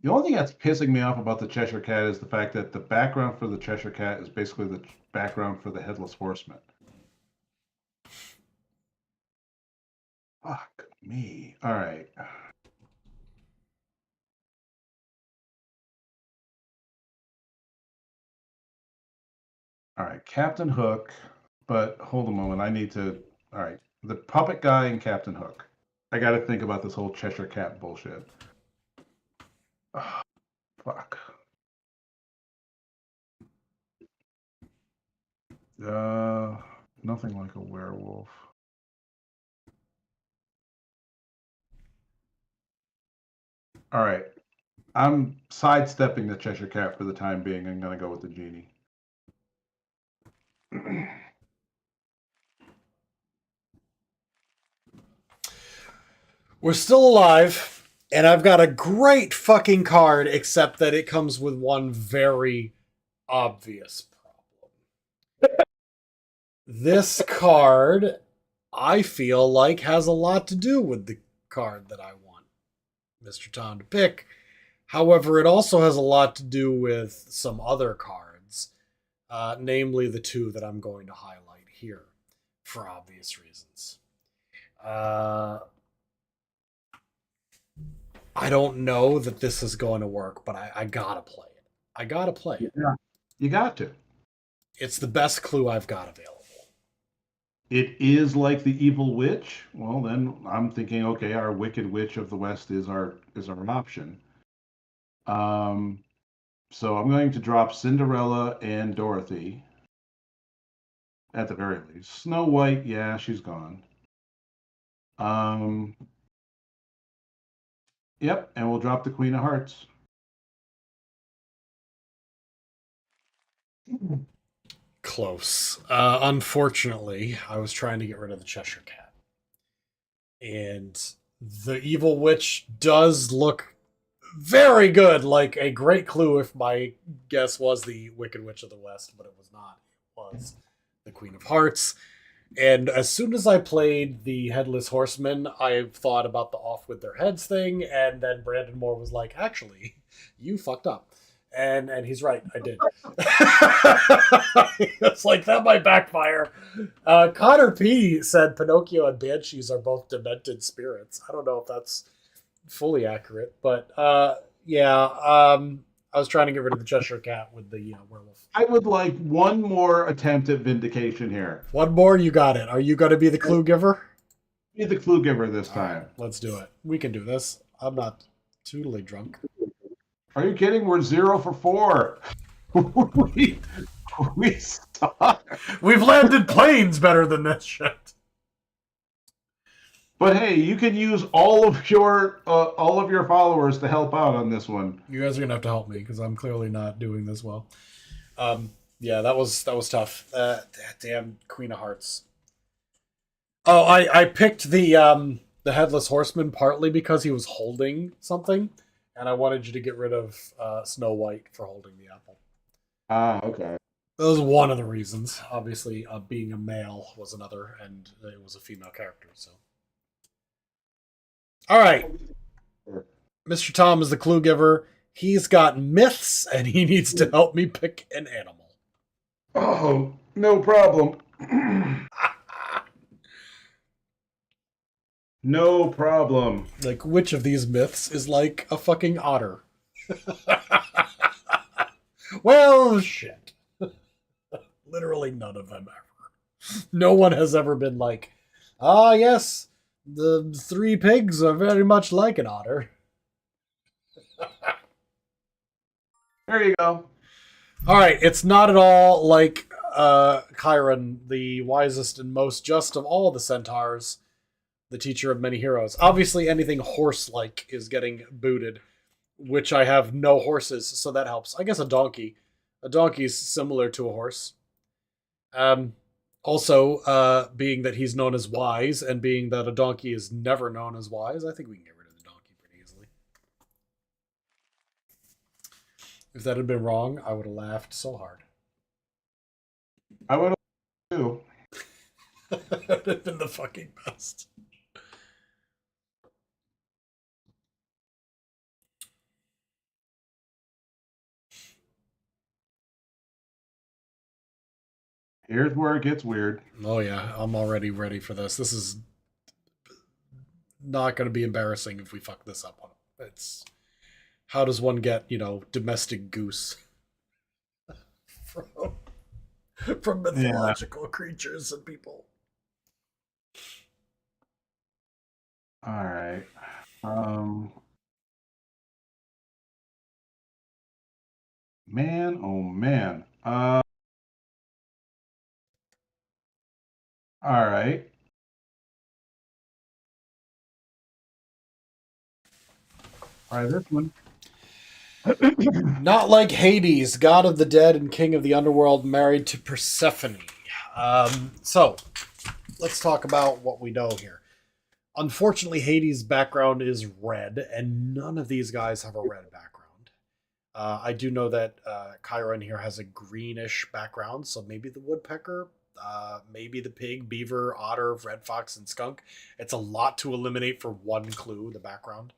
[SPEAKER 2] The only thing that's pissing me off about the Cheshire Cat is the fact that the background for the Cheshire Cat is basically the background for the Headless Horseman. Fuck me. All right. All right, Captain Hook. But hold a moment. I need to. All right, the puppet guy and Captain Hook. I got to think about this whole Cheshire Cat bullshit. Oh, fuck. Nothing like a werewolf. All right. I'm sidestepping the Cheshire Cat for the time being. I'm going to go with the genie.
[SPEAKER 1] We're still alive, and I've got a great fucking card, except that it comes with one very obvious problem. This card, I feel like, has a lot to do with the card that I want Mr. Tom to pick. However, it also has a lot to do with some other cards, namely the two that I'm going to highlight here for obvious reasons. I don't know that this is going to work, but I gotta play it. I gotta play it.
[SPEAKER 2] Yeah, you got to.
[SPEAKER 1] It's the best clue I've got available.
[SPEAKER 2] It is like the evil witch. Well, then I'm thinking, okay, our Wicked Witch of the West is our option. So I'm going to drop Cinderella and Dorothy. At the very least. Snow White, yeah, she's gone. Yep, and we'll drop the Queen of Hearts.
[SPEAKER 1] Close. Unfortunately, I was trying to get rid of the Cheshire Cat. And the evil witch does look very good, like a great clue if my guess was the Wicked Witch of the West, but it was not. It was the Queen of Hearts. And as soon as I played the Headless Horseman, I thought about the off with their heads thing, and then Brandon Moore was like, actually, you fucked up. And he's right, I did. It's like, that might backfire. Connor P. said Pinocchio and Banshees are both demented spirits. I don't know if that's fully accurate, but I was trying to get rid of the Cheshire Cat with the werewolf.
[SPEAKER 2] I would like one more attempt at vindication here.
[SPEAKER 1] One more, you got it. Are you going to be the clue giver?
[SPEAKER 2] Be the clue giver this time.
[SPEAKER 1] Right, let's do it. We can do this. I'm not totally drunk.
[SPEAKER 2] Are you kidding? We're 0 for 4. we suck.
[SPEAKER 1] We've landed planes better than this shit.
[SPEAKER 2] But hey, you can use all of your followers to help out on this one.
[SPEAKER 1] You guys are gonna have to help me because I'm clearly not doing this well. Yeah, that was tough. Damn Queen of Hearts. Oh, I picked the Headless Horseman partly because he was holding something, and I wanted you to get rid of Snow White for holding the apple.
[SPEAKER 2] Ah, okay.
[SPEAKER 1] That was one of the reasons. Obviously, being a male was another, and it was a female character, so. All right. Mr. Tom is the clue giver. He's got myths, and he needs to help me pick an animal.
[SPEAKER 2] Oh, no problem. No problem.
[SPEAKER 1] Like, which of these myths is like a fucking otter? Well, shit. Literally none of them ever. No one has ever been like, ah, yes, the three pigs are very much like an otter.
[SPEAKER 2] There you go.
[SPEAKER 1] All right, it's not at all like Chiron, the wisest and most just of all the centaurs, the teacher of many heroes. Obviously, anything horse-like is getting booted, which I have no horses, so that helps. I guess a donkey. A donkey is similar to a horse. Um, Also, being that he's known as wise, and being that a donkey is never known as wise, I think we can get rid of the donkey pretty easily. If that had been wrong, I would have laughed so hard.
[SPEAKER 2] I would have too.
[SPEAKER 1] That would have been the fucking best.
[SPEAKER 2] Here's where it gets weird.
[SPEAKER 1] Oh yeah, I'm already ready for this. This is not going to be embarrassing if we fuck this up on it. It's how does one get, domestic goose from from mythological creatures and people?
[SPEAKER 2] All right. Man, oh man. All right. Try this one.
[SPEAKER 1] Not like Hades, god of the dead and king of the underworld, married to Persephone. So, let's talk about what we know here. Unfortunately, Hades' background is red, and none of these guys have a red background. I do know that Chiron here has a greenish background, so maybe the woodpecker, maybe the pig, beaver, otter, red fox, and skunk. It's a lot to eliminate for one clue, the background.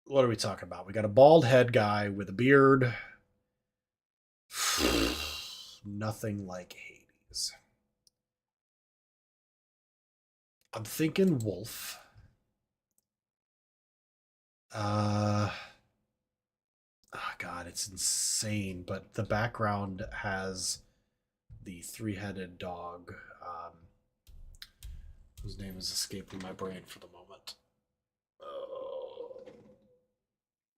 [SPEAKER 1] What are we talking about? We got a bald head guy with a beard. Nothing like Hades. I'm thinking wolf. Oh God, it's insane. But the background has the three-headed dog, whose name is escaping my brain for the moment. Oh,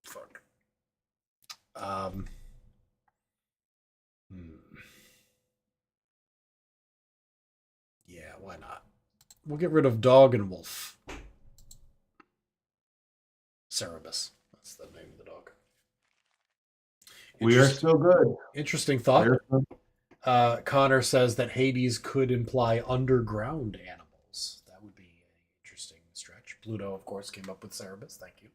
[SPEAKER 1] fuck. Yeah, why not? We'll get rid of dog and wolf. Cerebus. That's the name of the dog.
[SPEAKER 2] We are still good.
[SPEAKER 1] Interesting thought. Connor says that Hades could imply underground animals. That would be an interesting stretch. Pluto, of course, came up with Cerebus. Thank you.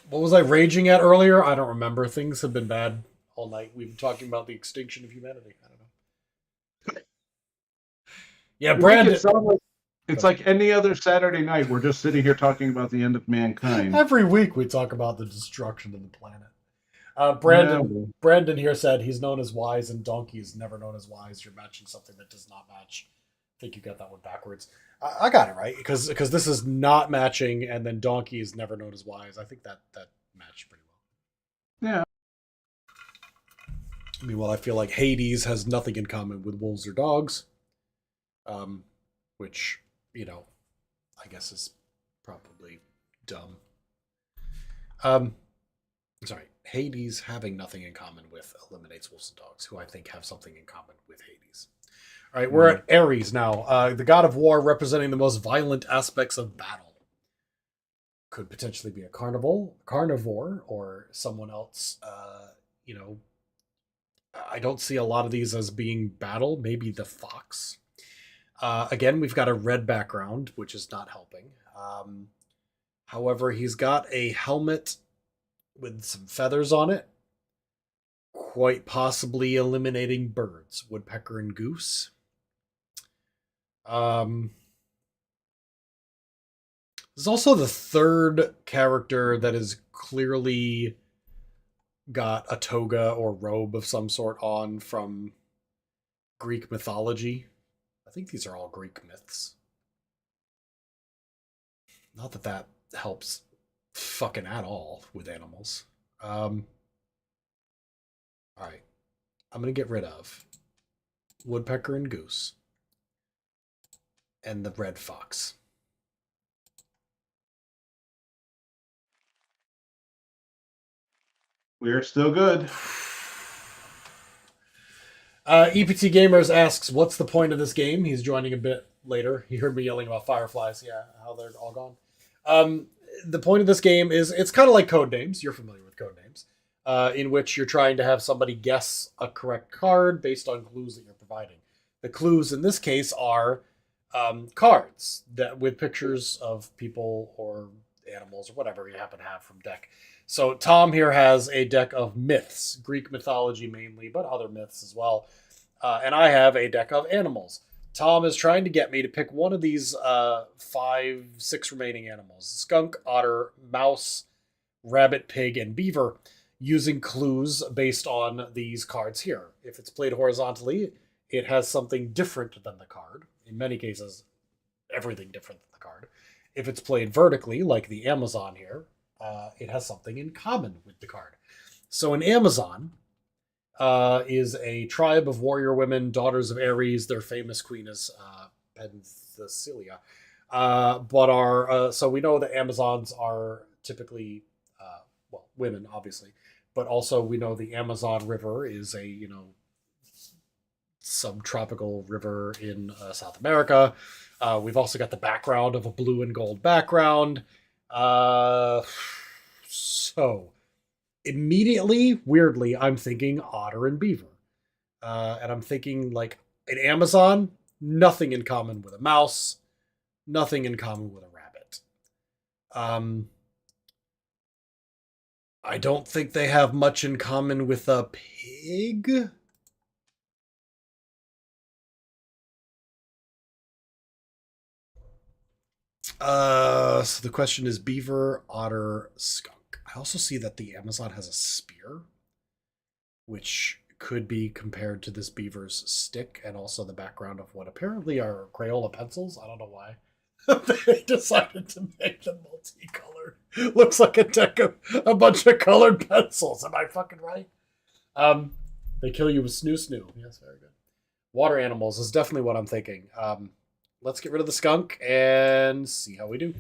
[SPEAKER 1] What was I raging at earlier? I don't remember. Things have been bad all night. We've been talking about the extinction of humanity. I don't know. Yeah, Brandon.
[SPEAKER 2] It's like any other Saturday night. We're just sitting here talking about the end of mankind.
[SPEAKER 1] Every week we talk about the destruction of the planet. Brandon here said he's known as wise and donkey is never known as wise. You're matching something that does not match. I think you got that one backwards. I got it right because this is not matching, and then donkey is never known as wise. I think that matched pretty well.
[SPEAKER 2] Yeah.
[SPEAKER 1] Meanwhile, I feel like Hades has nothing in common with wolves or dogs, which I guess is probably dumb. Sorry, Hades having nothing in common with eliminates wolves and dogs, who I think have something in common with Hades. All right, we're at Ares now. The god of war representing the most violent aspects of battle. Could potentially be a carnivore, or someone else. I don't see a lot of these as being battle. Maybe the fox. Again, we've got a red background, which is not helping. However, he's got a helmet with some feathers on it, quite possibly eliminating birds, woodpecker and goose. There's also the third character that is clearly got a toga or robe of some sort on from Greek mythology. I think these are all Greek myths. Not that that helps fucking at all with animals. All right. I'm going to get rid of woodpecker and goose and the red fox.
[SPEAKER 2] We are still good.
[SPEAKER 1] EPT Gamers asks, what's the point of this game? He's joining a bit later. He heard me yelling about fireflies. Yeah, how they're all gone. The point of this game is it's kind of like Codenames. You're familiar with Codenames, in which you're trying to have somebody guess a correct card based on clues that you're providing. The clues in this case are cards that with pictures of people or animals or whatever you happen to have from deck. So Tom here has a deck of myths, Greek mythology mainly, but other myths as well. And I have a deck of animals. Tom is trying to get me to pick one of these 6 remaining animals: skunk, otter, mouse, rabbit, pig, and beaver, using clues based on these cards here. If it's played horizontally, it has something different than the card. In many cases, everything different than the card. If it's played vertically, like the Amazon here, it has something in common with the card. So an Amazon is a tribe of warrior women, daughters of Ares. Their famous queen is Penthesilea. So we know that Amazons are typically women, obviously, but also we know the Amazon River is a subtropical river in South America. We've also got the background of a blue and gold background. So immediately, weirdly, I'm thinking otter and beaver. And I'm thinking like an Amazon, nothing in common with a mouse, nothing in common with a rabbit. I don't think they have much in common with a pig. So the question is beaver, otter, skunk. I also see that the Amazon has a spear, which could be compared to this beaver's stick, and also the background of what apparently are Crayola pencils. I don't know why. They decided to make them multicolored. Looks like a deck of a bunch of colored pencils. Am I fucking right? They kill you with snoo snoo. Yes, very good. Water animals is definitely what I'm thinking. Let's get rid of the skunk and see how we do.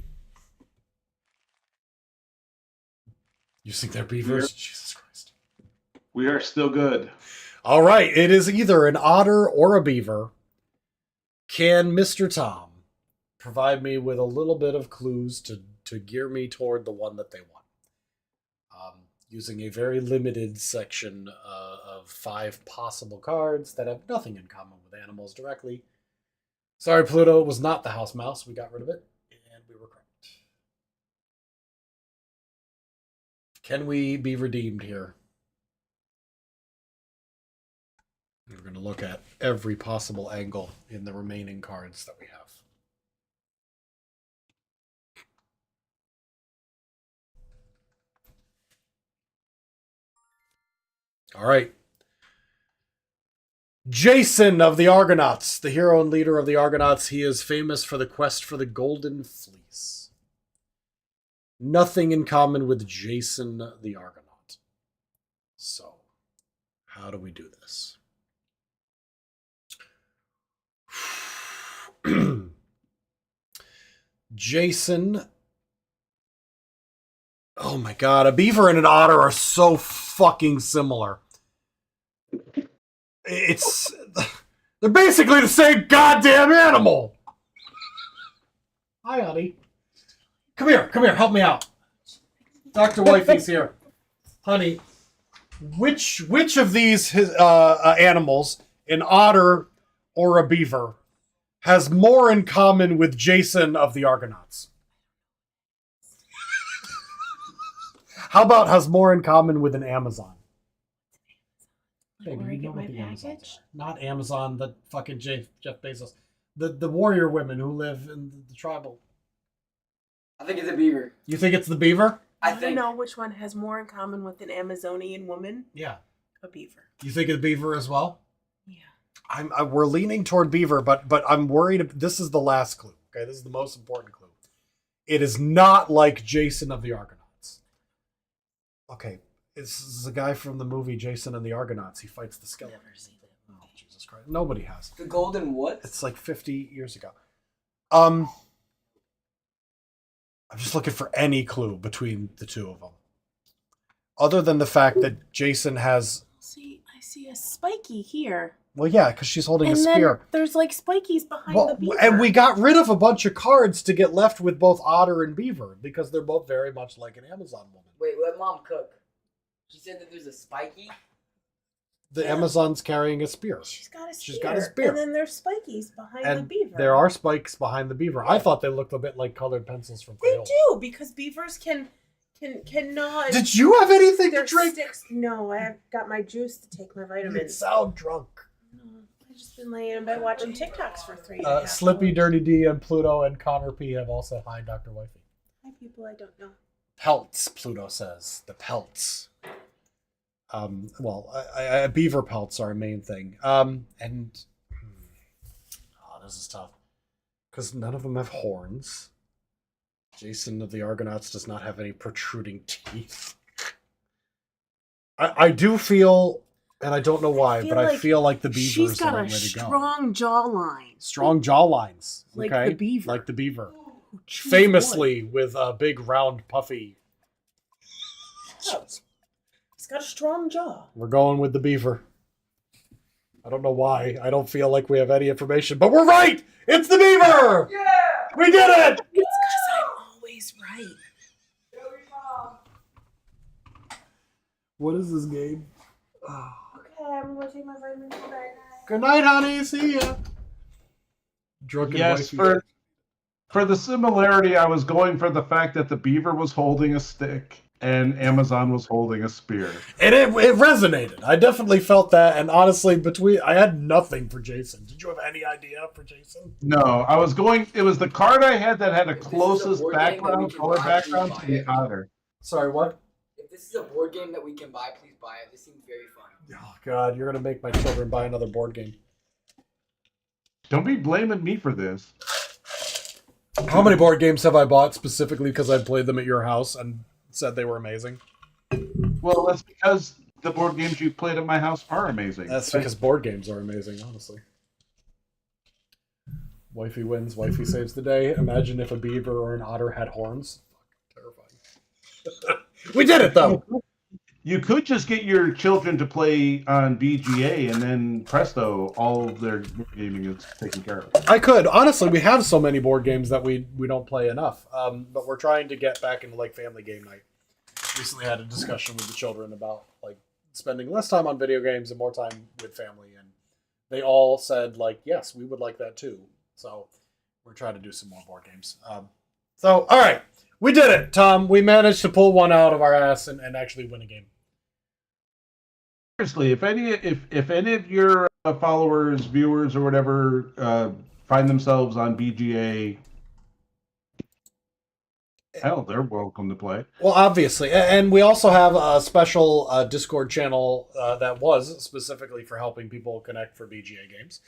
[SPEAKER 1] You think they're beavers? Jesus Christ.
[SPEAKER 2] We are still good.
[SPEAKER 1] All right. It is either an otter or a beaver. Can Mr. Tom provide me with a little bit of clues to gear me toward the one that they want? Using a very limited section of 5 possible cards that have nothing in common with animals directly. Sorry, Pluto, it was not the house mouse. We got rid of it, and we were correct. Can we be redeemed here? We're going to look at every possible angle in the remaining cards that we have. All right. Jason of the Argonauts, the hero and leader of the Argonauts. He is famous for the quest for the Golden Fleece. Nothing in common with Jason the Argonaut. So, how do we do this? Jason. Oh my god, a beaver and an otter are so fucking similar. They're basically the same goddamn animal. Hi, honey. Come here, help me out. Dr. Wifey's here. Honey, which of these animals, an otter or a beaver, has more in common with Jason of the Argonauts? How about has more in common with an Amazon?
[SPEAKER 3] Where I get my package?
[SPEAKER 1] Not Amazon, the fucking Jeff Bezos. The warrior women who live in the tribal.
[SPEAKER 4] I think it's a beaver.
[SPEAKER 1] You think it's the beaver?
[SPEAKER 4] I
[SPEAKER 3] Do you know which one has more in common with an Amazonian woman?
[SPEAKER 1] Yeah.
[SPEAKER 3] A beaver.
[SPEAKER 1] You think it's beaver as well?
[SPEAKER 3] Yeah.
[SPEAKER 1] We're leaning toward beaver, but I'm worried. This is the last clue. Okay, this is the most important clue. It is not like Jason of the Argonauts. Okay, this is the guy from the movie Jason and the Argonauts. He fights the skeleton.
[SPEAKER 3] Never seen it.
[SPEAKER 1] Oh, Jesus Christ. Nobody has.
[SPEAKER 4] The golden what?
[SPEAKER 1] It's like 50 years ago. I'm just looking for any clue between the two of them. Other than the fact that Jason has...
[SPEAKER 3] See, I see a spiky here.
[SPEAKER 1] Well, yeah, because she's holding a
[SPEAKER 3] And
[SPEAKER 1] spear.
[SPEAKER 3] then there's like spikies behind
[SPEAKER 1] Well,
[SPEAKER 3] the beaver.
[SPEAKER 1] and we got rid of a bunch of cards to get left with both Otter and Beaver because they're both very much like an Amazon woman.
[SPEAKER 4] Wait, let Mom cook. She said that there's a spiky.
[SPEAKER 1] The Amazon's carrying a spear.
[SPEAKER 3] She's got a spear.
[SPEAKER 1] She's got a spear.
[SPEAKER 3] And then there's spikies behind the
[SPEAKER 1] And
[SPEAKER 3] beaver.
[SPEAKER 1] there are spikes behind the beaver. I thought they looked a bit like colored pencils from
[SPEAKER 3] They
[SPEAKER 1] Crayola.
[SPEAKER 3] do, because beavers cannot.
[SPEAKER 1] Did you have anything to
[SPEAKER 3] their
[SPEAKER 1] drink?
[SPEAKER 3] sticks. No, I've got my juice to take my
[SPEAKER 1] You
[SPEAKER 3] vitamins.
[SPEAKER 1] sound drunk.
[SPEAKER 3] No, I've just been laying in bed watching TikToks for 3.5
[SPEAKER 1] Slippy,
[SPEAKER 3] hours.
[SPEAKER 1] Dirty D, and Pluto and Connor P have all said hi, Dr. Wifey.
[SPEAKER 3] Hi, people I don't know.
[SPEAKER 1] Pelts, Pluto says. The pelts. Beaver pelts are a main thing. This is tough. Because none of them have horns. Jason of the Argonauts does not have any protruding teeth. I do feel, and I don't know why, I feel like the beaver
[SPEAKER 3] she's
[SPEAKER 1] is the
[SPEAKER 3] got
[SPEAKER 1] right
[SPEAKER 3] a
[SPEAKER 1] way to go.
[SPEAKER 3] strong jawline.
[SPEAKER 1] Strong jaw lines.
[SPEAKER 3] Like
[SPEAKER 1] Okay?
[SPEAKER 3] the beaver.
[SPEAKER 1] Like the beaver.
[SPEAKER 3] Who chews
[SPEAKER 1] Famously with a big, round, puffy.
[SPEAKER 3] wood. He's got a strong jaw.
[SPEAKER 1] We're going with the beaver. I don't know why. I don't feel like we have any information, but we're right! It's the beaver!
[SPEAKER 4] Yeah!
[SPEAKER 1] We did it!
[SPEAKER 3] It's because I'm always right.
[SPEAKER 1] What is this game?
[SPEAKER 3] Okay, I'm going to take my vitamins today.
[SPEAKER 1] Good night, honey. See ya. Drunken
[SPEAKER 2] Yes,
[SPEAKER 1] wifey.
[SPEAKER 2] for the similarity, I was going for the fact that the beaver was holding a stick and Amazon was holding a spear.
[SPEAKER 1] And it resonated. I definitely felt that. And honestly, I had nothing for Jason. Did you have any idea for Jason?
[SPEAKER 2] No, I was going. It was the card I had that had a
[SPEAKER 4] If this is a
[SPEAKER 2] closest
[SPEAKER 4] board game that we
[SPEAKER 2] background,
[SPEAKER 4] can
[SPEAKER 2] color
[SPEAKER 4] buy,
[SPEAKER 2] background
[SPEAKER 4] please
[SPEAKER 2] to
[SPEAKER 4] buy
[SPEAKER 2] the
[SPEAKER 4] it.
[SPEAKER 2] otter.
[SPEAKER 1] Sorry, what?
[SPEAKER 4] If this is a board game that we can buy, please buy it. This seems very fun.
[SPEAKER 1] Oh, God. You're going to make my children buy another board game.
[SPEAKER 2] Don't be blaming me for this.
[SPEAKER 1] How many board games have I bought specifically because I played them at your house and said they were amazing?
[SPEAKER 2] Well, that's because the board games you played at my house are amazing.
[SPEAKER 1] That's because board games are amazing, honestly. Wifey wins, wifey saves the day. Imagine if a beaver or an otter had horns. Terrifying. We did it, though!
[SPEAKER 2] You could just get your children to play on BGA, and then presto, all of their gaming is taken care of.
[SPEAKER 1] I could. Honestly, we have so many board games that we don't play enough. But we're trying to get back into, like, family game night. Recently had a discussion with the children about, like, spending less time on video games and more time with family. And they all said, like, yes, we would like that, too. So we're trying to do some more board games. All right. We did it, Tom. We managed to pull one out of our ass and actually win a game.
[SPEAKER 2] Seriously, if any of your followers, viewers, or whatever find themselves on BGA, hell, they're welcome to play.
[SPEAKER 1] Well, obviously. And we also have a special Discord channel that was specifically for helping people connect for BGA games.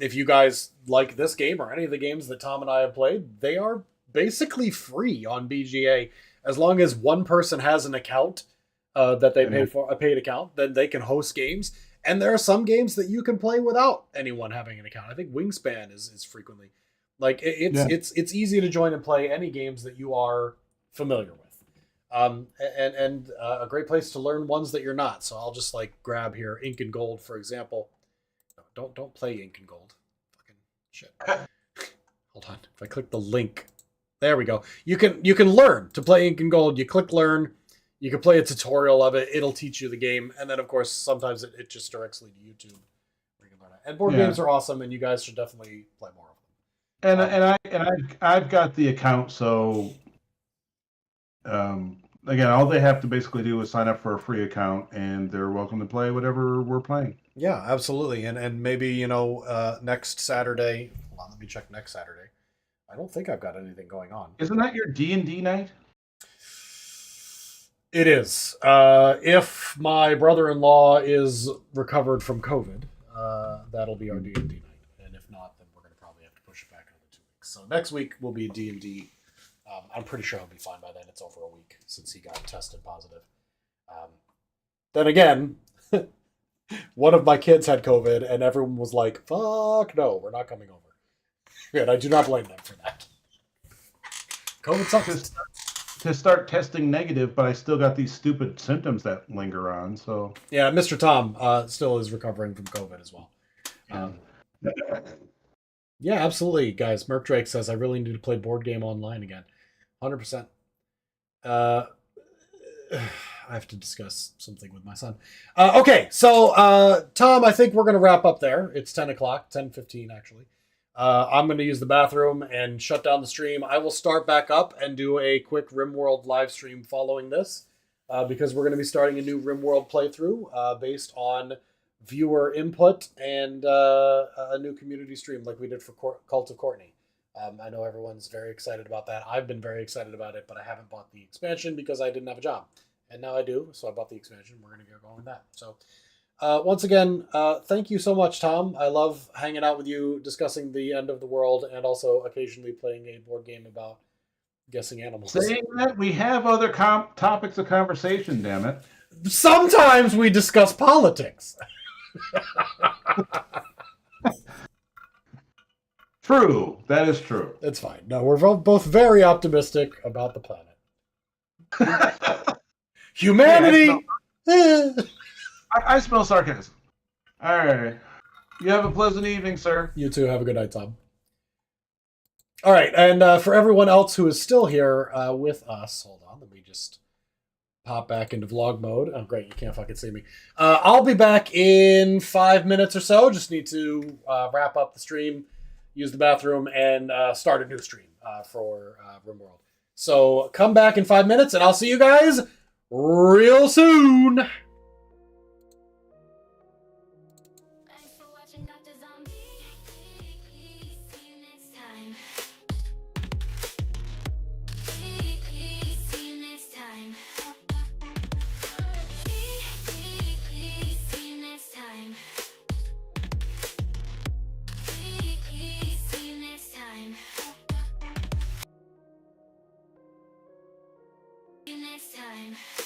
[SPEAKER 1] If you guys like this game or any of the games that Tom and I have played, they are basically free on BGA. As long as one person has an account that they pay for, a paid account, then they can host games. And there are some games that you can play without anyone having an account. I think Wingspan is frequently... Like, it's easy to join and play any games that you are familiar with. And a great place to learn ones that you're not. So I'll just, like, grab here Ink and Gold, for example. No, don't play Ink and Gold. Fucking shit. Hold on. If I click the link. There we go. You can learn to play Ink and Gold. You click Learn. You can play a tutorial of it. It'll teach you the game. And then, of course, sometimes it just directs you to YouTube where you can learn it. And board games are awesome, and you guys should definitely play more of them.
[SPEAKER 2] And I've got the account, so again, all they have to basically do is sign up for a free account, and they're welcome to play whatever we're playing.
[SPEAKER 1] Yeah, absolutely. And maybe, next Saturday. Hold on, let me check next Saturday. I don't think I've got anything going on.
[SPEAKER 2] Isn't that your D&D night?
[SPEAKER 1] It is. If my brother-in-law is recovered from COVID, that'll be our D&D night. And if not, then we're going to probably have to push it back another 2 weeks. So next week will be D&D. I'm pretty sure he'll be fine by then. It's over a week since he got tested positive. Then again, one of my kids had COVID, and everyone was like, fuck no, we're not coming over. And I do not blame them for that. COVID sucks.
[SPEAKER 2] to start testing negative, but I still got these stupid symptoms that linger on. So
[SPEAKER 1] Yeah, Mr. Tom still is recovering from COVID as well. Yeah, absolutely, guys. Merc Drake says I really need to play board game online again. 100%. I have to discuss something with my son. Okay, so Tom, I think we're going to wrap up there. It's 10 o'clock, 10:15 actually. I'm going to use the bathroom and shut down the stream. I will start back up and do a quick RimWorld live stream following this because we're going to be starting a new RimWorld playthrough based on viewer input and a new community stream like we did for Cult of Courtney. I know everyone's very excited about that. I've been very excited about it, but I haven't bought the expansion because I didn't have a job. And now I do, so I bought the expansion. We're going to get going with that. So once again, thank you so much, Tom. I love hanging out with you, discussing the end of the world, and also occasionally playing a board game about guessing animals.
[SPEAKER 2] saying that, we have other topics of conversation, damn it.
[SPEAKER 1] Sometimes we discuss politics.
[SPEAKER 2] True. That is true.
[SPEAKER 1] It's fine. No, we're both very optimistic about the planet. Humanity!
[SPEAKER 2] I smell sarcasm. All right. You have a pleasant evening, sir.
[SPEAKER 1] You too. Have a good night, Tom. All right. And for everyone else who is still here with us, hold on. Let me just pop back into vlog mode. Oh, great. You can't fucking see me. I'll be back in 5 minutes or so. Just need to wrap up the stream, use the bathroom, and start a new stream for RimWorld. So come back in 5 minutes, and I'll see you guys real soon.